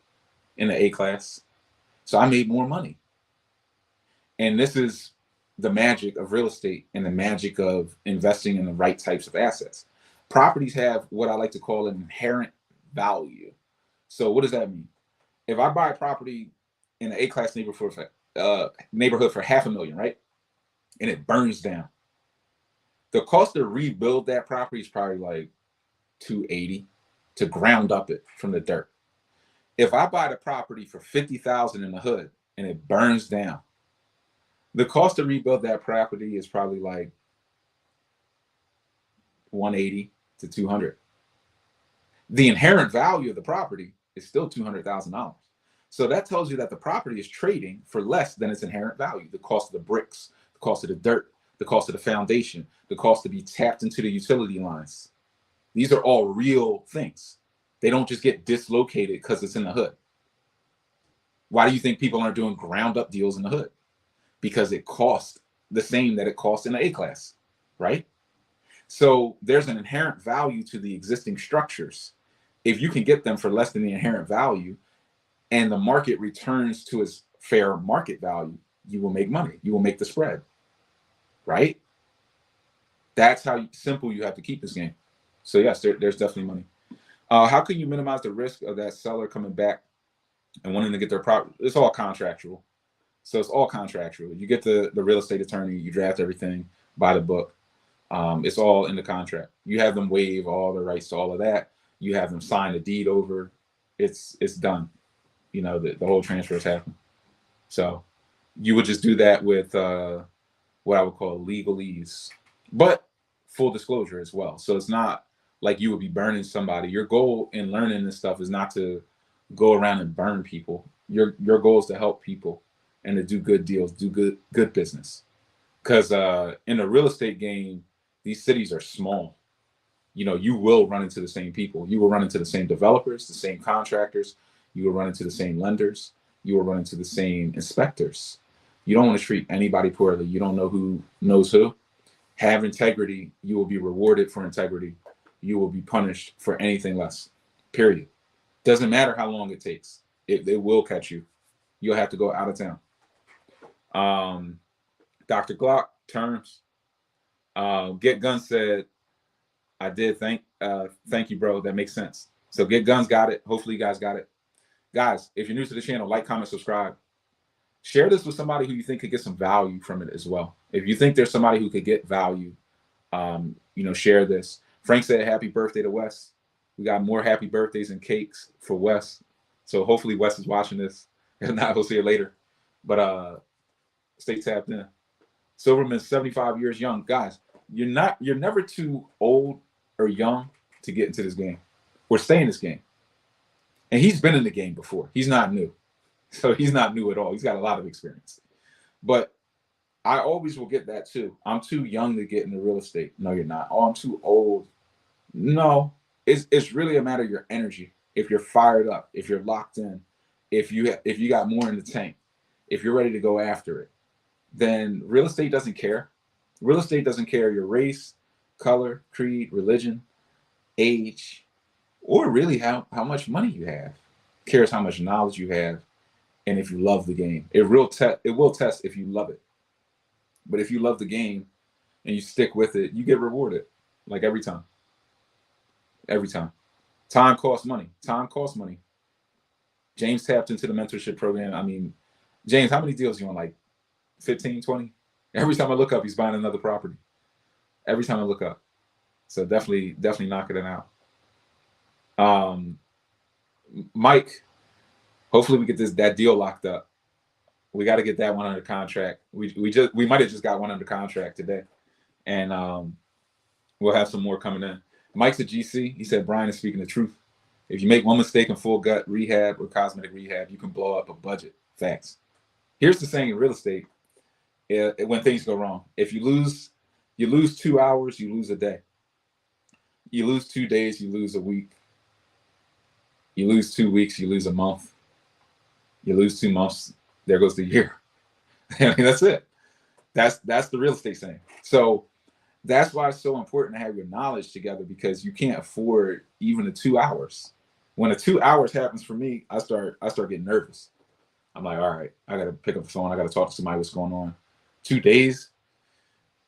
in the A class. So I made more money. And this is the magic of real estate and the magic of investing in the right types of assets. Properties have what I like to call an inherent value. So what does that mean? If I buy a property in an A-class neighborhood for $500,000, right? And it burns down. The cost to rebuild that property is probably like $280 to ground up it from the dirt. If I buy the property for $50,000 in the hood and it burns down, the cost to rebuild that property is probably like $180 to $200. The inherent value of the property is still $200,000. So that tells you that the property is trading for less than its inherent value. The cost of the bricks, the cost of the dirt, the cost of the foundation, the cost to be tapped into the utility lines. These are all real things. They don't just get dislocated because it's in the hood. Why do you think people aren't doing ground up deals in the hood? Because it costs the same that it costs in the A-class, right? So there's an inherent value to the existing structures. If you can get them for less than the inherent value and the market returns to its fair market value, you will make money. You will make the spread, right? That's how simple you have to keep this game. So yes, there's definitely money. How can you minimize the risk of that seller coming back and wanting to get their property? It's all contractual. So it's all contractual. You get the real estate attorney, you draft everything by the book. It's all in the contract. You have them waive all the rights to all of that. You have them sign the deed over. It's done. You know, the whole transfer has happened. So you would just do that with what I would call legalese, but full disclosure as well. So it's not like you would be burning somebody. Your goal in learning this stuff is not to go around and burn people. Your goal is to help people and to do good deals, do good business. Because in the real estate game, these cities are small. You know, you will run into the same people. You will run into the same developers, the same contractors. You will run into the same lenders. You will run into the same inspectors. You don't want to treat anybody poorly. You don't know who knows who. Have integrity. You will be rewarded for integrity. You will be punished for anything less. Period. Doesn't matter how long it takes. It will catch you. You'll have to go out of town. Dr. Glock, terms. Get Guns said, I did. Thank you, bro. That makes sense. So Get Guns got it. Hopefully you guys got it. Guys, if you're new to the channel, like, comment, subscribe. Share this with somebody who you think could get some value from it as well. If you think there's somebody who could get value, share this. Frank said happy birthday to Wes. We got more happy birthdays and cakes for Wes. So hopefully Wes is watching this. If not, he'll see it later. But stay tapped in. Silverman's 75 years young. Guys, you're never too old or young to get into this game or stay in this game. And he's been in the game before. He's not new. So he's not new at all. He's got a lot of experience. But I always will get that too. I'm too young to get into real estate. No, you're not. Oh, I'm too old. No, it's really a matter of your energy. If you're fired up, if you're locked in, if you got more in the tank, if you're ready to go after it, then real estate doesn't care. Real estate doesn't care your race, color, creed, religion, age, or really how much money you have. It cares how much knowledge you have and if you love the game. It will test if you love it. But if you love the game and you stick with it, you get rewarded. Like every time. Every time. Time costs money. Time costs money. James tapped into the mentorship program. I mean, James, how many deals you on? Like 15, 20? Every time I look up, he's buying another property. Every time I look up. So definitely knocking it out. Mike, hopefully we get that deal locked up. We got to get that one under contract. We might have just got one under contract today. And we'll have some more coming in. Mike's a GC. He said Brian is speaking the truth. If you make one mistake in full gut rehab or cosmetic rehab, you can blow up a budget. Facts. Here's the saying in real estate, when things go wrong. If you lose 2 hours, you lose a day. You lose 2 days, you lose a week. You lose 2 weeks, you lose a month. You lose 2 months, there goes the year. I mean, that's it. That's the real estate saying. So that's why it's so important to have your knowledge together, because you can't afford even the 2 hours. When the 2 hours happens for me, I start getting nervous. I'm like, all right, I got to pick up the phone. I got to talk to somebody. What's going on? 2 days,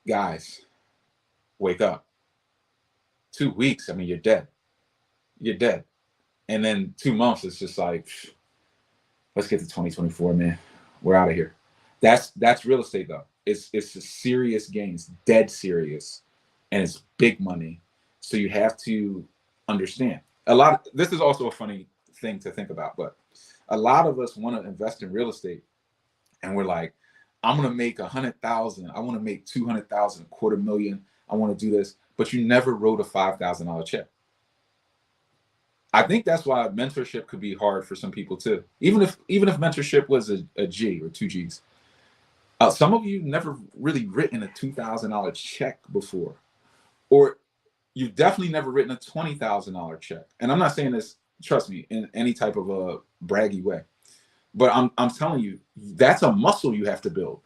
guys, wake up. 2 weeks, I mean, you're dead. You're dead. And then 2 months, it's just like, let's get to 2024, man. We're out of here. That's real estate, though. It's a serious game. It's dead serious, and it's big money. So you have to understand. This is also a funny thing to think about, but a lot of us want to invest in real estate, and we're like, I'm gonna make 100,000. I want to make 200,000, $250,000. I want to do this, but you never wrote a $5,000 check. I think that's why mentorship could be hard for some people too. Even if mentorship was a G or 2 Gs. Some of you never really written a $2,000 check before, or you've definitely never written a $20,000 check. And I'm not saying this, trust me, in any type of a braggy way, but I'm telling you, that's a muscle you have to build.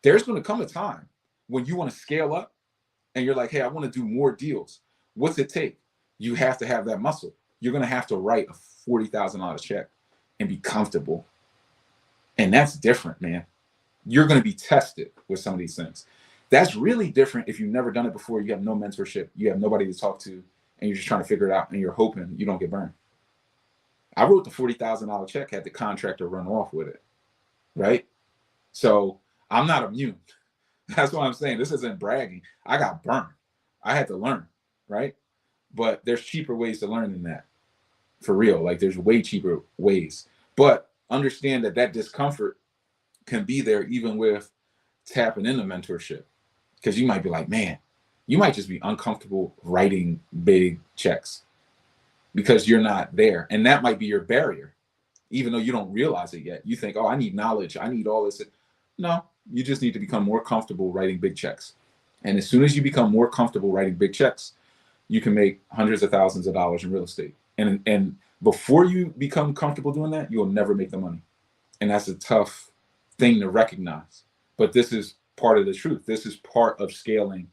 There's going to come a time when you want to scale up, and you're like, hey, I want to do more deals. What's it take? You have to have that muscle. You're going to have to write a $40,000 check and be comfortable, and that's different, man. You're going to be tested with some of these things. That's really different if you've never done it before. You have no mentorship. You have nobody to talk to, and you're just trying to figure it out, and you're hoping you don't get burned. I wrote the $40,000 check, had the contractor run off with it, right? So I'm not immune. That's what I'm saying. This isn't bragging. I got burned. I had to learn, right? But there's cheaper ways to learn than that. For real. Like, there's way cheaper ways. But understand that discomfort can be there even with tapping into mentorship, because you might be like, man, you might just be uncomfortable writing big checks because you're not there, and that might be your barrier, even though you don't realize it yet. You think, oh, I need knowledge, I need all this. No, you just need to become more comfortable writing big checks, and as soon as you become more comfortable writing big checks, you can make hundreds of thousands of dollars in real estate. And before you become comfortable doing that, you'll never make the money, and that's a tough thing to recognize, but this is part of the truth. This is part of scaling,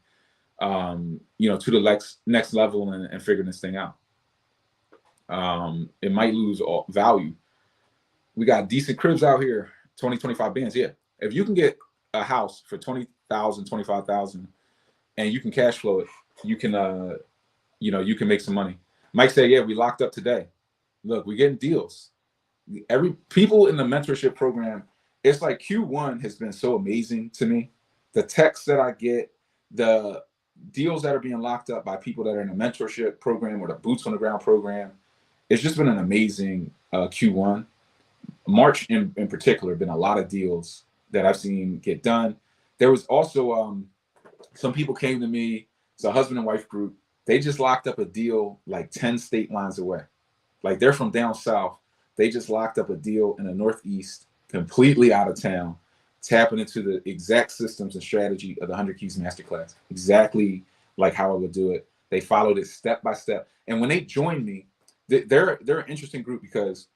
to the next level and figuring this thing out. It might lose all value. We got decent cribs out here, 20, 25 bands. Yeah, if you can get a house for 20,000, 25,000, and you can cash flow it, you can, you can make some money. Mike said, yeah, we locked up today. Look, we're getting deals. People in the mentorship program, it's like Q1 has been so amazing to me. The texts that I get, the deals that are being locked up by people that are in a mentorship program or the boots on the ground program, it's just been an amazing Q1. March in particular, been a lot of deals that I've seen get done. There was also some people came to me. It's a husband and wife group. They just locked up a deal like 10 state lines away. Like, they're from down south. They just locked up a deal in the Northeast, completely out of town, tapping into the exact systems and strategy of the 100 Keys Masterclass, exactly like how I would do it. They followed it step by step. And when they joined me, they're an interesting group, because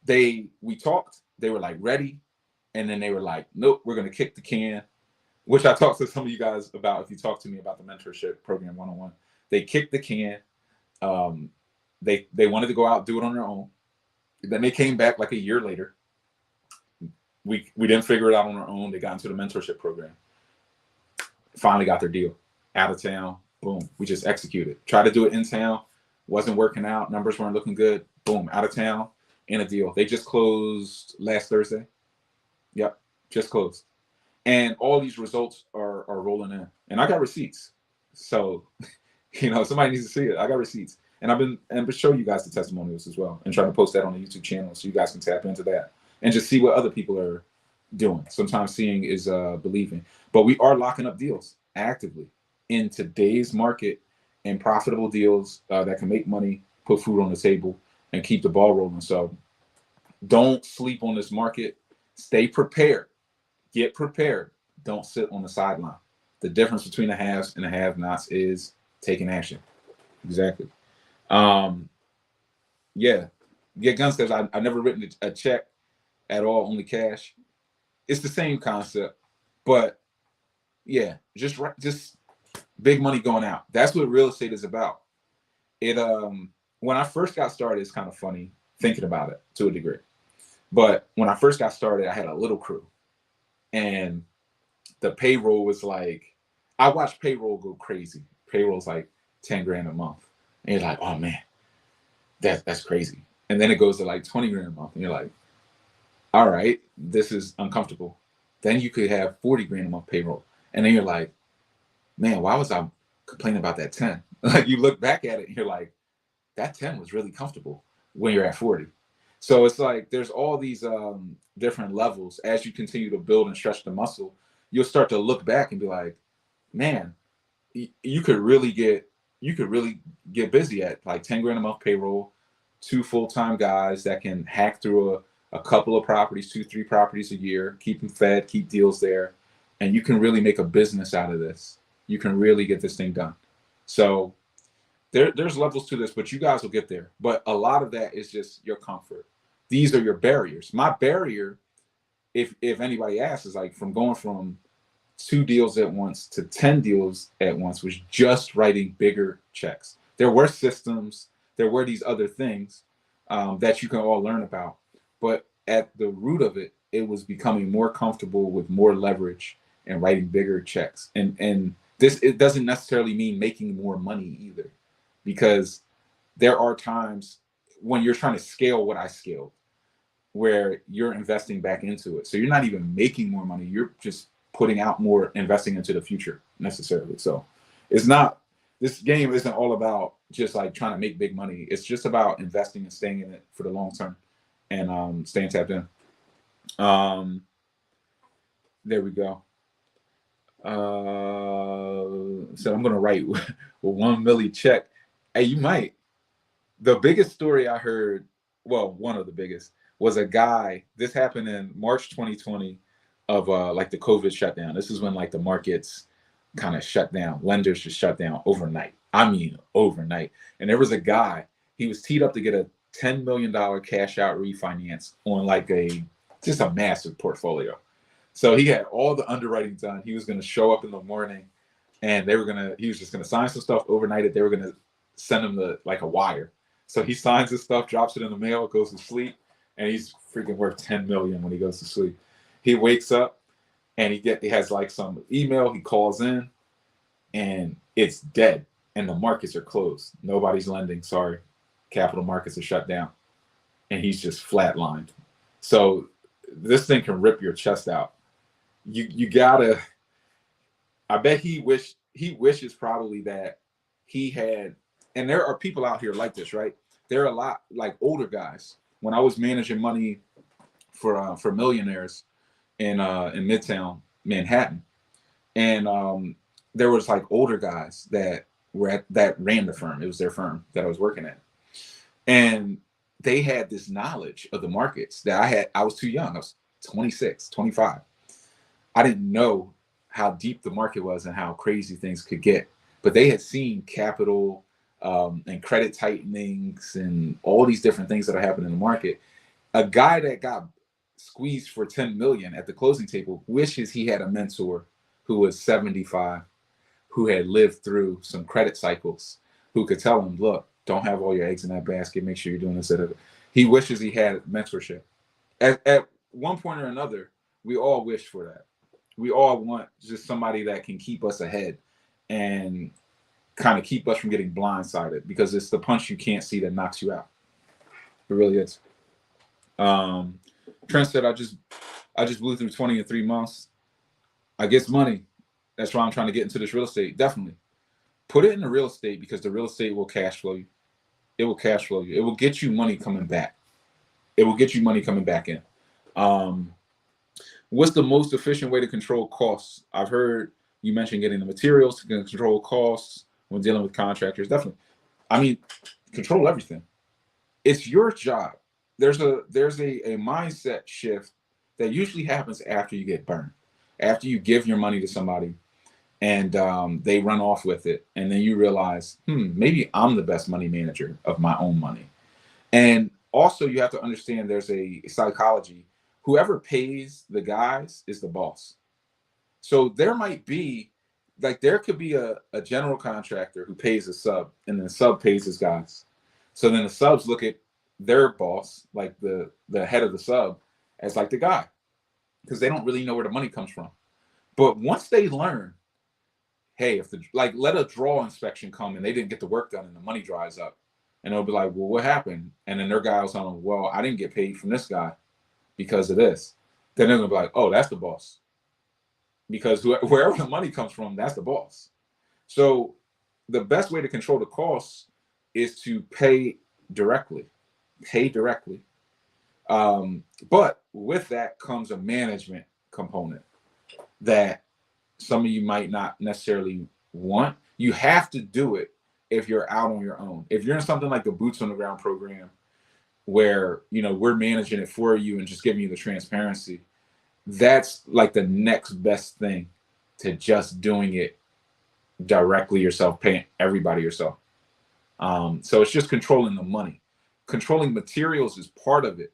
we talked, they were like ready, and then they were like, nope, we're gonna kick the can, which I talked to some of you guys about if you talk to me about the mentorship program one-on-one. They kicked the can. Um, they wanted to go out, do it on their own. Then they came back like a year later. We didn't figure it out on our own. They got into the mentorship program. Finally got their deal. Out of town, boom. We just executed. Tried to do it in town, wasn't working out. Numbers weren't looking good. Boom, out of town, in a deal. They just closed last Thursday. Yep, just closed. And all these results are rolling in. And I got receipts. So, somebody needs to see it. I got receipts. And I've been show you guys the testimonials as well, and trying to post that on the YouTube channel so you guys can tap into that and just see what other people are doing. Sometimes seeing is believing. But we are locking up deals actively in today's market, and profitable deals that can make money, put food on the table, and keep the ball rolling. So don't sleep on this market. Stay prepared. Get prepared. Don't sit on the sideline. The difference between the haves and the have-nots is taking action. Exactly. Yeah. Get guns because I've never written a check at all, only cash. It's the same concept, but yeah, just big money going out. That's what real estate is about. It when I first got started, it's kind of funny thinking about it to a degree. But when I first got started, I had a little crew, and the payroll was like, I watched payroll go crazy. Payroll's like 10 grand a month, and you're like, oh man, that's crazy. And then it goes to like 20 grand a month, and you're like, all right, this is uncomfortable. Then you could have 40 grand a month payroll, and then you're like, man, why was I complaining about that 10? Like, you look back at it and you're like, that 10 was really comfortable when you're at 40. So it's like there's all these different levels. As you continue to build and stretch the muscle, you'll start to look back and be like, man, you could really get busy at like 10 grand a month payroll, 2 full-time guys that can hack through a couple of properties, 2-3 properties a year, keep them fed, keep deals there, and you can really make a business out of this. You can really get this thing done. So there's levels to this, but you guys will get there. But a lot of that is just your comfort. These are your barriers. My barrier, if anybody asks, is like from going from 2 deals at once to 10 deals at once was just writing bigger checks. There were systems, there were these other things that you can all learn about. But at the root of it, it was becoming more comfortable with more leverage and writing bigger checks. And this, it doesn't necessarily mean making more money either, because there are times when you're trying to scale what I scaled, where you're investing back into it. So you're not even making more money. You're just putting out more, investing into the future necessarily. So it's not, this game isn't all about just like trying to make big money. It's just about investing and staying in it for the long term and staying tapped in. There we go. So I'm going to write with 1 million check. Hey, you might. The biggest story I heard, well, one of the biggest, was a guy, this happened in March 2020 of like the COVID shutdown. This is when like the markets kind of shut down. Lenders just shut down overnight. I mean, overnight. And there was a guy, he was teed up to get a $10 million cash out refinance on like just a massive portfolio. So he had all the underwriting done. He was going to show up in the morning, and he was just going to sign some stuff overnight. They were going to send him like a wire. So he signs his stuff, drops it in the mail, goes to sleep, and he's freaking worth 10 million when he goes to sleep. He wakes up and he has like some email. He calls in and it's dead, and the markets are closed. Nobody's lending. Sorry. Capital markets are shut down, and he's just flatlined. So this thing can rip your chest out. You gotta, I bet he wishes probably that he had, and there are people out here like this, right? There are a lot like older guys. When I was managing money for millionaires in Midtown Manhattan, and there was like older guys that ran the firm. It was their firm that I was working at, and they had this knowledge of the markets that I was too young. I was 26, 25. I didn't know how deep the market was and how crazy things could get, but they had seen capital and credit tightenings and all these different things that are happening in the market. A guy that got squeezed for 10 million at the closing table wishes he had a mentor who was 75, who had lived through some credit cycles, who could tell him, look, don't have all your eggs in that basket. Make sure you're doing this. He wishes he had mentorship. At one point or another, we all wish for that. We all want just somebody that can keep us ahead and kind of keep us from getting blindsided, because it's the punch you can't see that knocks you out. It really is. Trent said, I just blew through 20 in 3 months. I guess money. That's why I'm trying to get into this real estate. Definitely. Put it in the real estate, because the real estate will cash flow you. It will cash flow you. It will get you money coming back. It will get you money coming back in. What's the most efficient way to control costs? I've heard you mention getting the materials to control costs when dealing with contractors. Definitely. I mean, control everything. It's your job. There's a mindset shift that usually happens after you get burned, after you give your money to somebody and they run off with it, and then you realize, maybe I'm the best money manager of my own money. And also, you have to understand there's a psychology. Whoever pays the guys is the boss. So there might be, like, there could be a general contractor who pays a sub, and then the sub pays his guys. So then the subs look at their boss, like the head of the sub, as like the guy, because they don't really know where the money comes from. But once they learn, hey, if let a draw inspection come and they didn't get the work done and the money dries up, and they'll be like, well, what happened? And then their guy will tell them, well, I didn't get paid from this guy because of this. Then they're gonna be like, oh, that's the boss. Because wherever the money comes from, that's the boss. So the best way to control the costs is to pay directly. Pay directly. But with that comes a management component that some of you might not necessarily want. You have to do it if you're out on your own. If you're in something like the Boots on the Ground program, where we're managing it for you and just giving you the transparency, that's like the next best thing to just doing it directly yourself, paying everybody yourself. So it's just controlling the money. Controlling materials is part of it,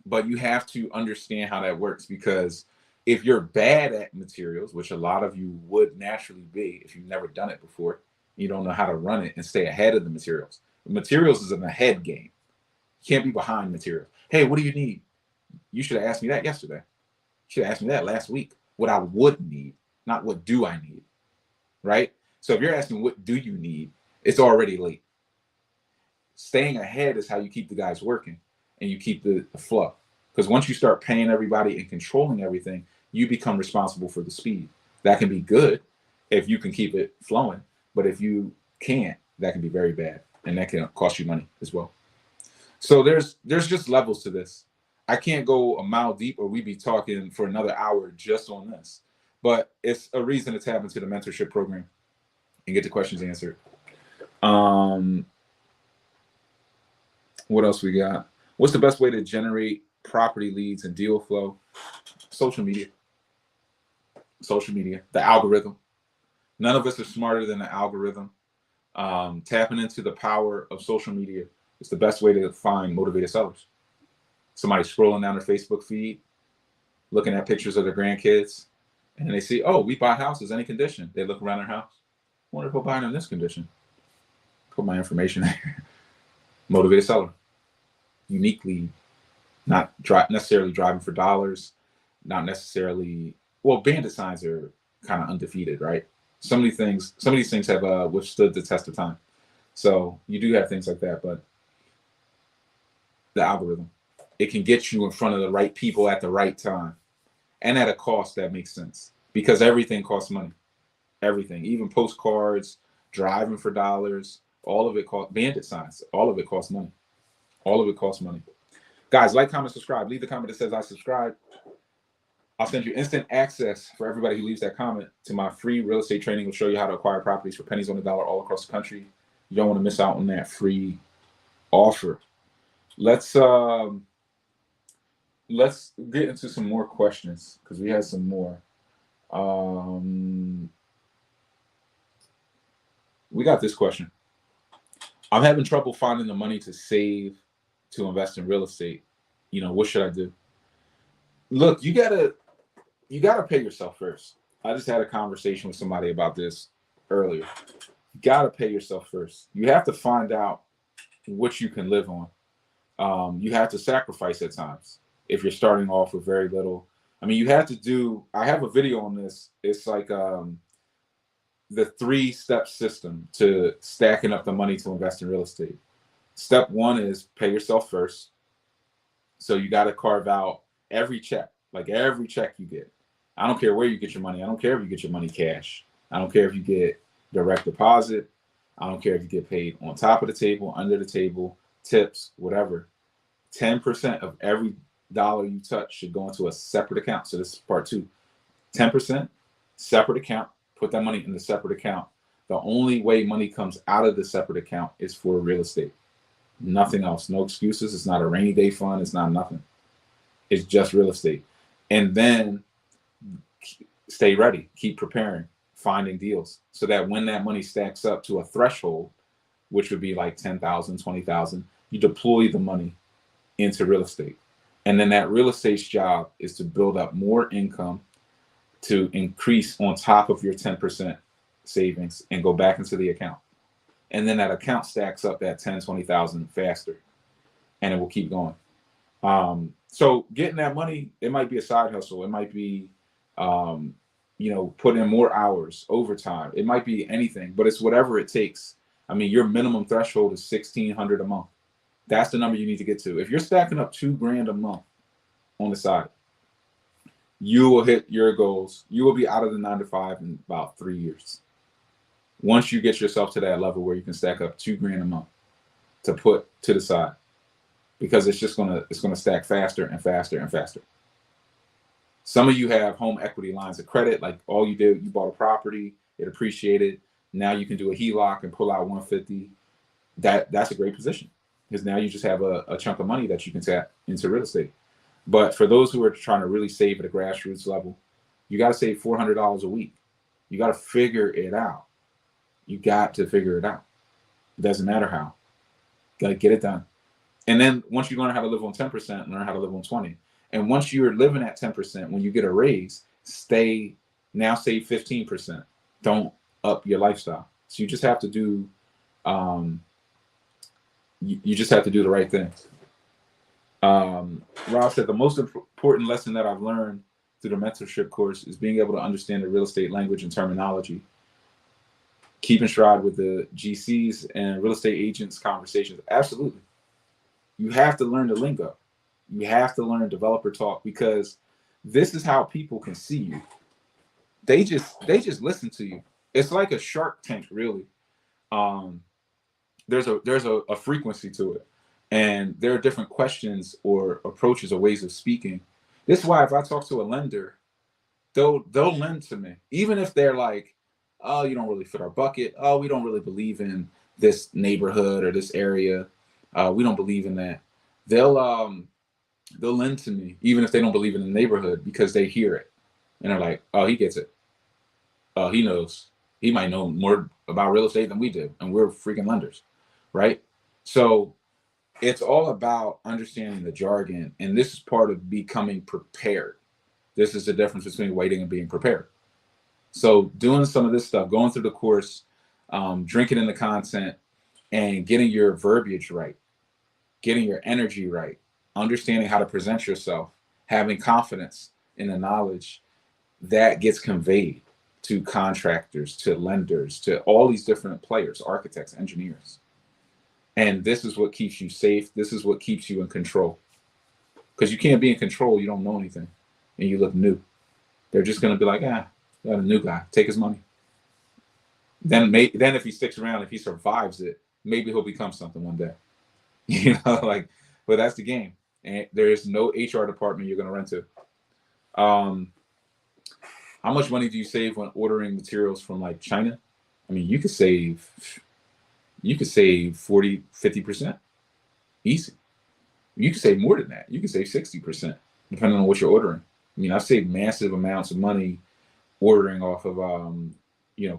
but you have to understand how that works, because if you're bad at materials, which a lot of you would naturally be if you've never done it before, you don't know how to run it and stay ahead of the materials. The materials is an ahead game. You can't be behind material. Hey, what do you need? You should have asked me that yesterday. You should have asked me that last week. What I would need, not what do I need, right? So if you're asking what do you need, it's already late. Staying ahead is how you keep the guys working and you keep the flow. Because once you start paying everybody and controlling everything, you become responsible for the speed. That can be good if you can keep it flowing, but if you can't, that can be very bad, and that can cost you money as well. So there's just levels to this. I can't go a mile deep, or we'd be talking for another hour just on this. But it's a reason to tap into the mentorship program and get the questions answered. What else we got? What's the best way to generate property leads and deal flow? Social media. Social media, the algorithm. None of us are smarter than the algorithm. Tapping into the power of social media is the best way to find motivated sellers. Somebody scrolling down their Facebook feed, looking at pictures of their grandkids, and they see, oh, we buy houses any condition. They look around their house. I wonder if we'll buy it in this condition. Put my information there. Motivated seller. Unique lead. Not necessarily driving for dollars. Not necessarily, well, bandit signs are kind of undefeated, right? Some of these things have withstood the test of time. So you do have things like that, but the algorithm, it can get you in front of the right people at the right time and at a cost that makes sense, because everything costs money. Everything, even postcards, driving for dollars, all of it costs, bandit signs, all of it costs money. All of it costs money. Guys, like, comment, subscribe. Leave the comment that says I subscribe. I'll send you instant access for everybody who leaves that comment to my free real estate training. Will show you how to acquire properties for pennies on the dollar all across the country. You don't want to miss out on that free offer. Let's get into some more questions, because we had some more. We got this question. I'm having trouble finding the money to save to invest in real estate. What should I do? Look, you gotta pay yourself first. I just had a conversation with somebody about this earlier. You gotta pay yourself first. You have to find out what you can live on. You have to sacrifice at times if you're starting off with very little. I mean, you have to do. I have a video on this. It's like the 3-step system to stacking up the money to invest in real estate. Step 1 is pay yourself first. So you got to carve out every check, like every check you get. I don't care where you get your money. I don't care if you get your money cash. I don't care if you get direct deposit. I don't care if you get paid on top of the table, under the table, tips, whatever. 10% of every dollar you touch should go into a separate account. So this is part 2. 10% separate account. Put that money in the separate account. The only way money comes out of the separate account is for real estate. Nothing else. No excuses. It's not a rainy day fund. It's not nothing. It's just real estate. And then stay ready. Keep preparing, finding deals so that when that money stacks up to a threshold, which would be like 10,000, 20,000, you deploy the money into real estate. And then that real estate's job is to build up more income to increase on top of your 10% savings and go back into the account. And then that account stacks up that 10, 20,000 faster, and it will keep going. So getting that money, it might be a side hustle. It might be, put in more hours, overtime. It might be anything, but it's whatever it takes. I mean, your minimum threshold is $1,600 a month. That's the number you need to get to. If you're stacking up $2,000 a month on the side, you will hit your goals. You will be out of the 9-to-5 in about 3 years. Once you get yourself to that level where you can stack up $2,000 a month to put to the side, because it's gonna stack faster and faster and faster. Some of you have home equity lines of credit, like all you did, you bought a property, it appreciated. Now you can do a HELOC and pull out 150. That's a great position because now you just have a chunk of money that you can tap into real estate. But for those who are trying to really save at a grassroots level, you got to save $400 a week. You got to figure it out. You got to figure it out. It doesn't matter how. You got to get it done. And then once you learn how to live on 10%, learn how to live on 20. And once you're living at 10%, when you get a raise, save 15%. Don't up your lifestyle. So you just have to do, you just have to do the right things. Rob said the most important lesson that I've learned through the mentorship course is being able to understand the real estate language and terminology. Keep in stride with the GCs and real estate agents conversations. Absolutely. You have to learn the lingo. You have to learn developer talk because this is how people can see you. They just listen to you. It's like a Shark Tank, really. There's a frequency to it. And there are different questions or approaches or ways of speaking. This is why if I talk to a lender, they'll lend to me. Even if they're like, oh, you don't really fit our bucket. Oh, we don't really believe in this neighborhood or this area. We don't believe in that. They'll lend to me, even if they don't believe in the neighborhood, because they hear it. And they're like, oh, he gets it. Oh, he knows. He might know more about real estate than we do. And we're freaking lenders, right? So it's all about understanding the jargon. And this is part of becoming prepared. This is the difference between waiting and being prepared. So doing some of this stuff, going through the course, drinking in the content, and getting your verbiage right, getting your energy right, understanding how to present yourself, having confidence in the knowledge that gets conveyed to contractors, to lenders, to all these different players, architects, engineers. And this is what keeps you safe. This is what keeps you in control. Because you can't be in control. You don't know anything. And you look new. They're just going to be like, got a new guy. Take his money. Then if he sticks around, if he survives it, maybe he'll become something one day. But that's the game. And there is no HR department you're going to rent to. How much money do you save when ordering materials from like China? I mean, you could save 40, 50%. Easy. You could save more than that. You could save 60%, depending on what you're ordering. I mean, I've saved massive amounts of money ordering off of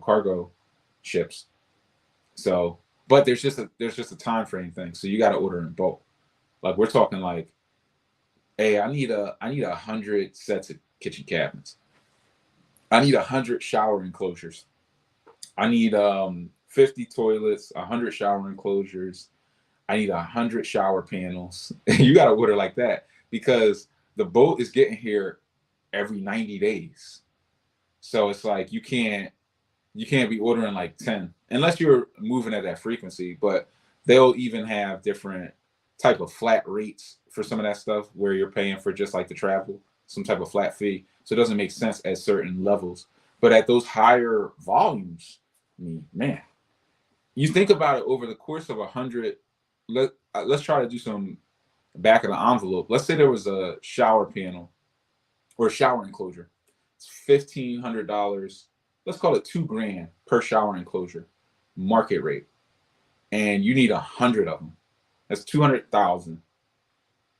cargo ships. So, but there's just a time frame thing. So you got to order in bulk. Like we're talking like hey, I need 100 sets of kitchen cabinets. I need 100 shower enclosures. I need 50 toilets, 100 shower enclosures. I need 100 shower panels. You got to order like that because the boat is getting here every 90 days. So it's like you can't be ordering like 10 unless you're moving at that frequency. But they'll even have different type of flat rates for some of that stuff where you're paying for just like the travel, some type of flat fee. So it doesn't make sense at certain levels. But at those higher volumes, I mean, man, you think about it over the course of 100. Let's try to do some back of the envelope. Let's say there was a shower panel or a shower enclosure. It's $1,500. Let's call it $2,000 per shower enclosure, market rate, and you need 100 of them. That's 200,000,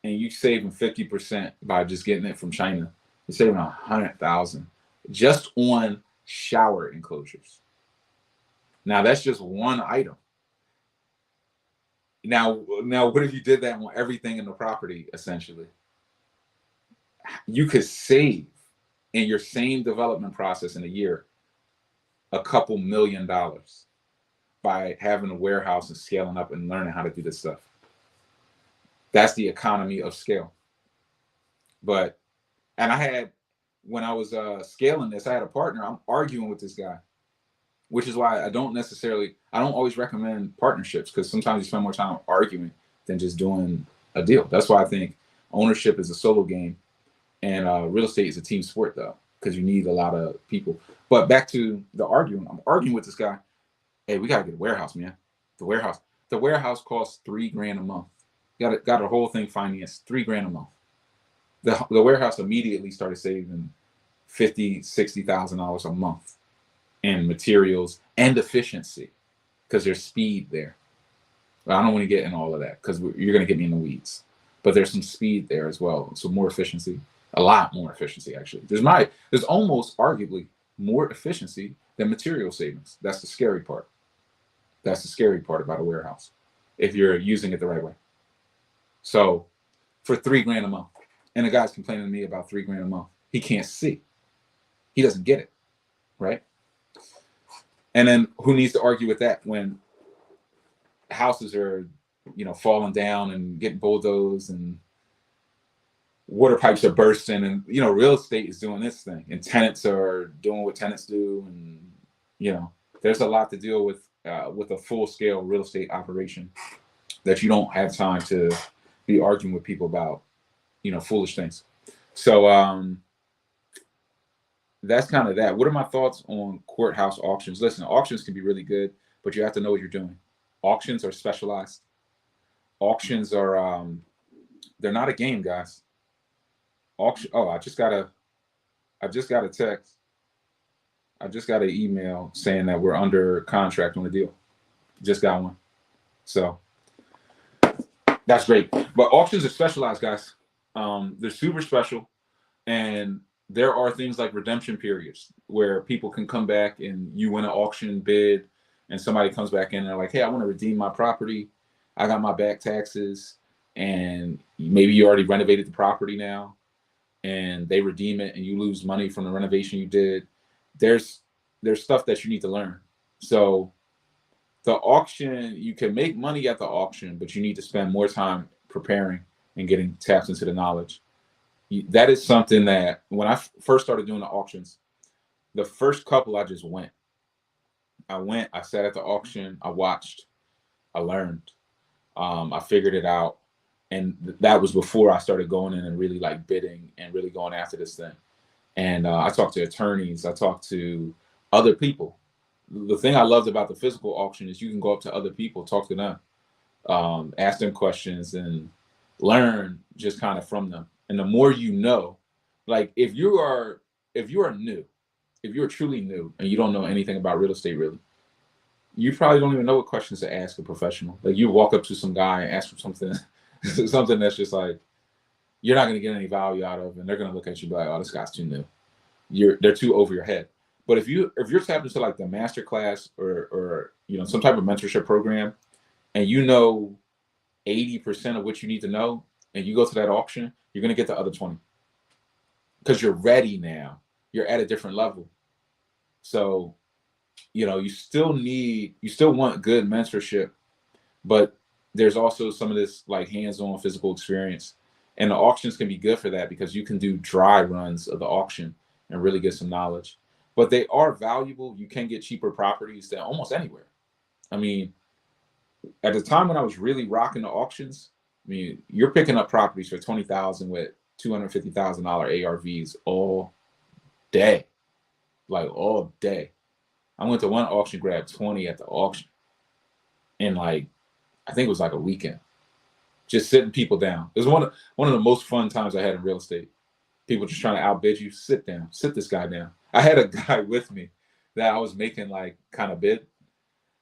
and you saving 50% by just getting it from China. You're saving 100,000 just on shower enclosures. Now that's just one item. Now, what if you did that on everything in the property? Essentially, you could save in your same development process in a year a couple $1 million by having a warehouse and scaling up and learning how to do this stuff. That's the economy of scale. But, and I had, when I was scaling this, I had a partner. I'm arguing with this guy, which is why I don't always recommend partnerships, because sometimes you spend more time arguing than just doing a deal. That's why I think ownership is a solo game, and real estate is a team sport, though, because you need a lot of people. But back to the arguing, I'm arguing with this guy. Hey, we gotta get a warehouse, man. The warehouse costs $3,000 a month. Got a whole thing financed, $3,000 a month. The warehouse immediately started saving $50,000-$60,000 a month in materials and efficiency, because there's speed there. But I don't want to get in all of that because you're going to get me in the weeds. But there's some speed there as well, so more efficiency, a lot more efficiency actually. There's almost arguably more efficiency than material savings. That's the scary part. That's the scary part about a warehouse, if you're using it the right way. So for $3,000 a month, and the guy's complaining to me about $3,000 a month. He can't see. He doesn't get it, right? And then who needs to argue with that when houses are, falling down and getting bulldozed and water pipes are bursting, and real estate is doing this thing, and tenants are doing what tenants do, and there's a lot to deal with a full-scale real estate operation that you don't have time to be arguing with people about foolish things. So that's kind of that. What are my thoughts on courthouse auctions? Listen, auctions can be really good, but you have to know what you're doing. Auctions are specialized. Auctions are they're not a game, guys. Auction. Oh, I just got a text. I just got an email saying that we're under contract on a deal. Just got one. So that's great. But auctions are specialized, guys. They're super special, and there are things like redemption periods where people can come back and you win an auction bid, and somebody comes back in and they're like, hey, I want to redeem my property. I got my back taxes, and maybe you already renovated the property now, and they redeem it and you lose money from the renovation you did. There's stuff that you need to learn. So the auction, you can make money at the auction, but you need to spend more time preparing and getting tapped into the knowledge. That is something that when I first started doing the auctions, the first couple I just went. I sat at the auction, I watched, I learned, I figured it out. And that was before I started going in and really like bidding and really going after this thing. And I talked to attorneys, I talked to other people. The thing I loved about the physical auction is you can go up to other people, talk to them, ask them questions, and learn just kind of from them. And the more you know, like if you are new, if you're truly new and you don't know anything about real estate really, you probably don't even know what questions to ask a professional. Like you walk up to some guy and ask him something that's just like you're not going to get any value out of, and they're going to look at you like, oh, this guy's too new. They're too over your head. But if you're tapped into like the master class or some type of mentorship program, and 80% of what you need to know, and you go to that auction, you're going to get the other 20 because you're ready now. You're at a different level. So, you still want good mentorship, but there's also some of this like hands-on physical experience. And the auctions can be good for that because you can do dry runs of the auction and really get some knowledge. But they are valuable. You can get cheaper properties than almost anywhere. I mean, at the time when I was really rocking the auctions, I mean, you're picking up properties for 20,000 with $250,000 ARVs all day, like all day. I went to one auction, grabbed 20 at the auction, and like I think it was like a weekend, just sitting people down. It was one of the most fun times I had in real estate. People just trying to outbid you. Sit down, sit this guy down. I had a guy with me that I was making like kind of bid,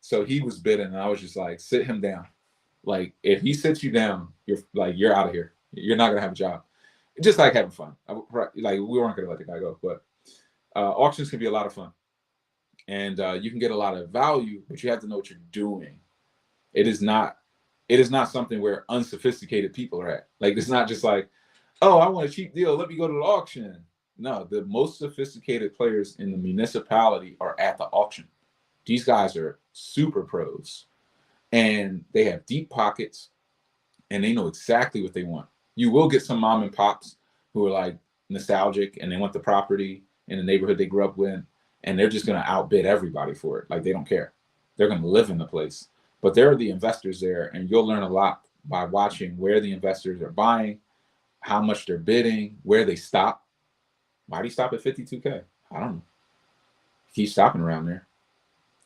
so he was bidding, and I was just like, sit him down. Like if he sits you down, you're out of here. You're not gonna have a job. Just like having fun. Like we weren't gonna let the guy go, but auctions can be a lot of fun, and you can get a lot of value, but you have to know what you're doing. It is not something where unsophisticated people are at. Like it's not just like, oh, I want a cheap deal, let me go to the auction. No, the most sophisticated players in the municipality are at the auction. These guys are super pros, and they have deep pockets, and they know exactly what they want. You will get some mom and pops who are like nostalgic and they want the property in the neighborhood they grew up with, and they're just going to outbid everybody for it. Like they don't care. They're going to live in the place. But there are the investors there, and you'll learn a lot by watching where the investors are buying, how much they're bidding, where they stop. Why do you stop at 52K? I don't know. He's stopping around there.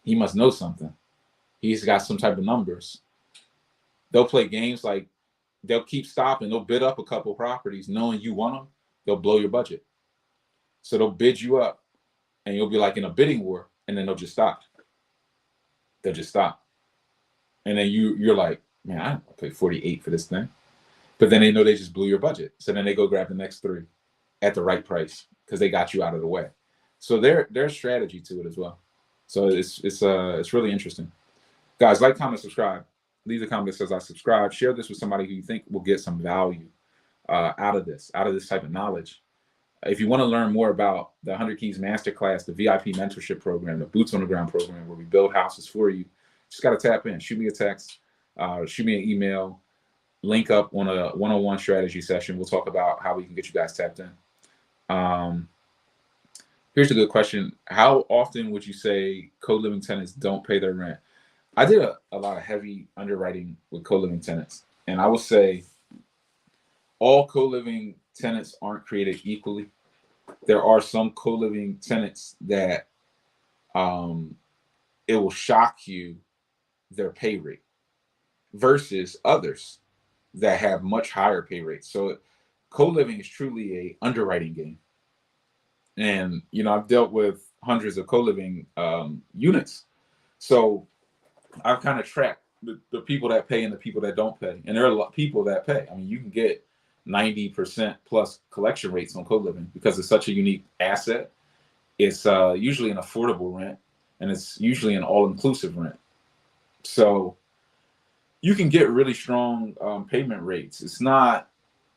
He must know something. He's got some type of numbers. They'll play games like they'll keep stopping. They'll bid up a couple properties knowing you want them. They'll blow your budget. So they'll bid you up, and you'll be like in a bidding war, and then they'll just stop. They'll just stop. And then you're like, man, I don't pay 48 for this thing. But then they know they just blew your budget. So then they go grab the next 3 at the right price because they got you out of the way. So there's strategy to it as well. So it's really interesting. Guys, like, comment, subscribe. Leave a comment that says I subscribe. Share this with somebody who you think will get some value out of this type of knowledge. If you want to learn more about the 100 Keys Masterclass, the VIP mentorship program, the Boots on the Ground program, where we build houses for you, just got to tap in. Shoot me a text, shoot me an email, link up on a one-on-one strategy session. We'll talk about how we can get you guys tapped in. Here's a good question. How often would you say co-living tenants don't pay their rent? I did a lot of heavy underwriting with co-living tenants, and I would say all co-living tenants aren't created equally. There are some co-living tenants that it will shock you their pay rate versus others that have much higher pay rates. So co-living is truly a underwriting game. And, I've dealt with hundreds of co-living units. So I've kind of tracked the people that pay and the people that don't pay. And there are a lot of people that pay. I mean, you can get 90% plus collection rates on co-living because it's such a unique asset. It's usually an affordable rent, and it's usually an all-inclusive rent. So you can get really strong payment rates.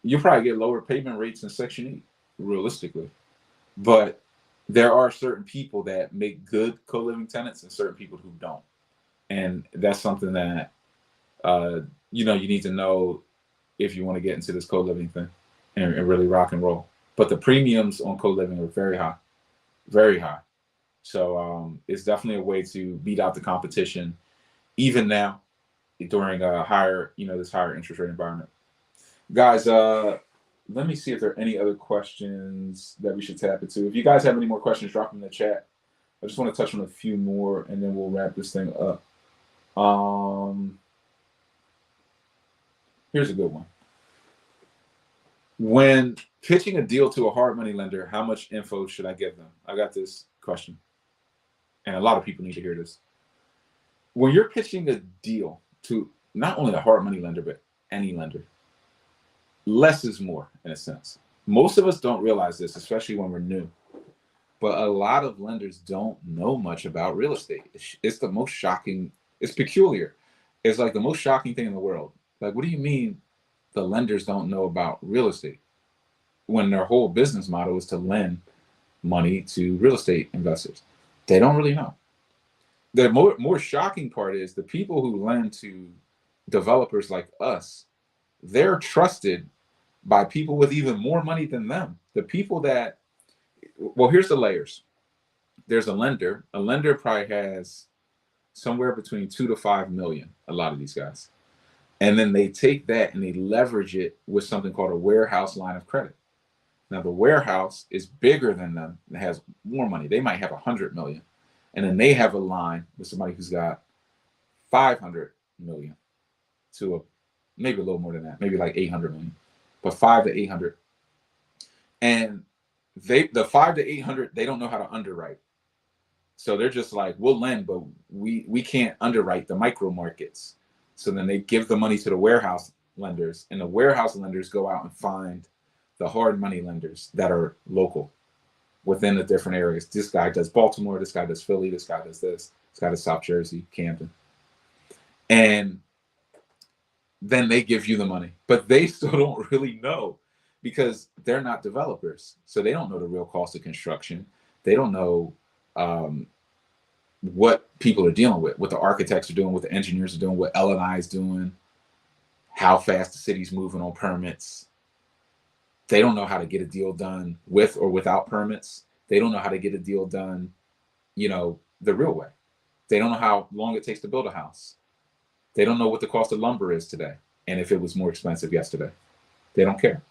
You'll probably get lower payment rates in Section 8, realistically. But there are certain people that make good co-living tenants and certain people who don't. And that's something that, you need to know if you want to get into this co-living thing and really rock and roll. But the premiums on co-living are very high, very high. So it's definitely a way to beat out the competition, even now during a higher, this higher interest rate environment. Guys, let me see if there are any other questions that we should tap into. If you guys have any more questions, drop them in the chat. I just want to touch on a few more, and then we'll wrap this thing up. Here's a good one. When pitching a deal to a hard money lender, how much info should I give them? I got this question, and a lot of people need to hear this. When you're pitching a deal to not only a hard money lender, but any lender, less is more in a sense. Most of us don't realize this, especially when we're new. But a lot of lenders don't know much about real estate. It's the most shocking. It's peculiar. It's like the most shocking thing in the world. Like, what do you mean the lenders don't know about real estate when their whole business model is to lend money to real estate investors. They don't really know. The more shocking part is the people who lend to developers like us, they're trusted by people with even more money than them. The people that, well, here's the layers. There's a lender. A lender probably has somewhere between 2 to 5 million, a lot of these guys. And then they take that and they leverage it with something called a warehouse line of credit. Now the warehouse is bigger than them. It has more money. They might have 100 million. And then they have a line with somebody who's got 500 million to maybe a little more than that, maybe like 800 million, but 5 to 800. And the 5 to 800, they don't know how to underwrite. So they're just like, we'll lend, but we can't underwrite the micro markets. So then they give the money to the warehouse lenders, and the warehouse lenders go out and find the hard money lenders that are local within the different areas. This guy does Baltimore, this guy does Philly, this guy does this guy does South Jersey, Camden. And then they give you the money, but they still don't really know because they're not developers. So they don't know the real cost of construction. They don't know what people are dealing with, what the architects are doing, what the engineers are doing, what L&I is doing, how fast the city's moving on permits. They don't know how to get a deal done with or without permits. They don't know how to get a deal done, the real way. They don't know how long it takes to build a house. They don't know what the cost of lumber is today and if it was more expensive yesterday. They don't care.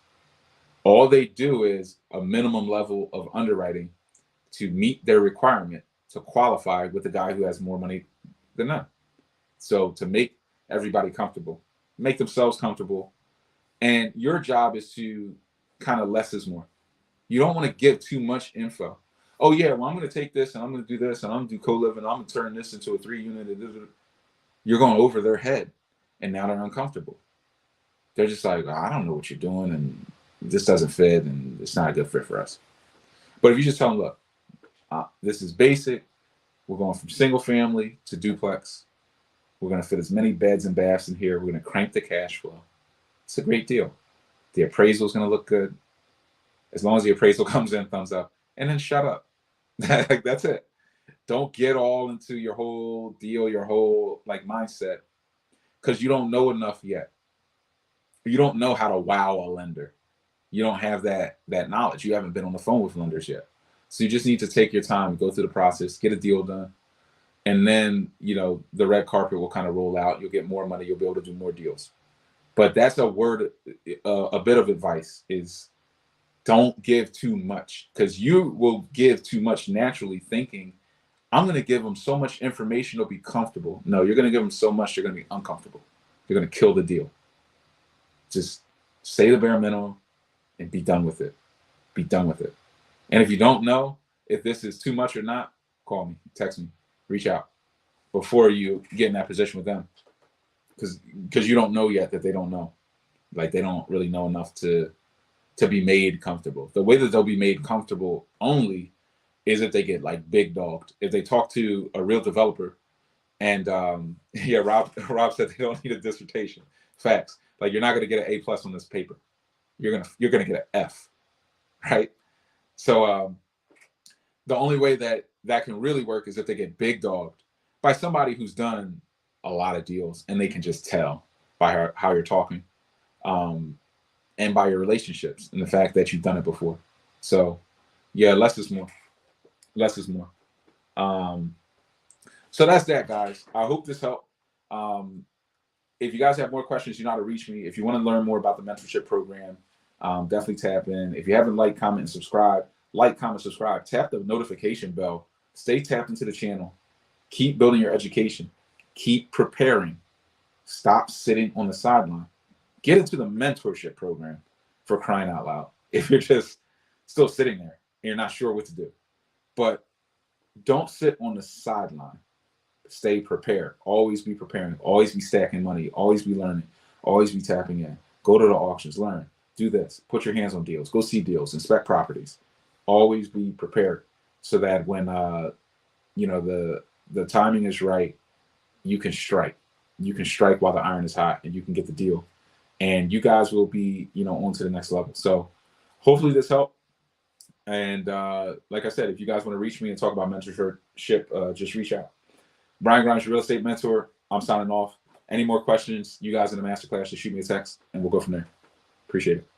All they do is a minimum level of underwriting to meet their requirement to qualify with the guy who has more money than them. So to make everybody comfortable, make themselves comfortable. And your job is to kind of less is more. You don't want to give too much info. Oh yeah, well, I'm going to take this and I'm going to do this and I'm going to do co-living. I'm going to turn this into a 3-unit. You're going over their head and now they're uncomfortable. They're just like, I don't know what you're doing and this doesn't fit and it's not a good fit for us. But if you just tell them, look, this is basic. We're going from single family to duplex. We're going to fit as many beds and baths in here. We're going to crank the cash flow. It's a great deal. The appraisal is going to look good. As long as the appraisal comes in, thumbs up. And then shut up. That's it. Don't get all into your whole deal, your whole mindset, because you don't know enough yet. You don't know how to wow a lender. You don't have that knowledge. You haven't been on the phone with lenders yet. So you just need to take your time, go through the process, get a deal done. And then, the red carpet will kind of roll out. You'll get more money. You'll be able to do more deals. But that's a bit of advice is don't give too much, because you will give too much naturally thinking, I'm going to give them so much information they'll be comfortable. No, you're going to give them so much they're going to be uncomfortable. You're going to kill the deal. Just say the bare minimum and be done with it. Be done with it. And if you don't know if this is too much or not, call me, text me, reach out before you get in that position with them. Because you don't know yet that they don't know. They don't really know enough to be made comfortable. The way that they'll be made comfortable only is if they get big dogged. If they talk to a real developer and Rob said they don't need a dissertation. Facts. You're not going to get an A+ on this paper. You're going to get an F, right? So the only way that can really work is if they get big dogged by somebody who's done a lot of deals and they can just tell by how you're talking and by your relationships and the fact that you've done it before. So yeah, less is more. Less is more. So that's that, guys. I hope this helped. If you guys have more questions, you know how to reach me. If you want to learn more about the mentorship program, definitely tap in. If you haven't liked, comment, and subscribe, tap the notification bell. Stay tapped into the channel. Keep building your education. Keep preparing. Stop sitting on the sideline. Get into the mentorship program, for crying out loud. If you're just still sitting there and you're not sure what to do. But don't sit on the sideline. Stay prepared. Always be preparing. Always be stacking money. Always be learning. Always be tapping in. Go to the auctions. Learn. Do this. Put your hands on deals. Go see deals. Inspect properties. Always be prepared so that when the timing is right, you can strike. You can strike while the iron is hot, and you can get the deal. and you guys will be, on to the next level. So hopefully this helped. And like I said, if you guys want to reach me and talk about mentorship, just reach out. Brian Grimes, your real estate mentor. I'm signing off. Any more questions, you guys in the masterclass, just shoot me a text and we'll go from there. Appreciate it.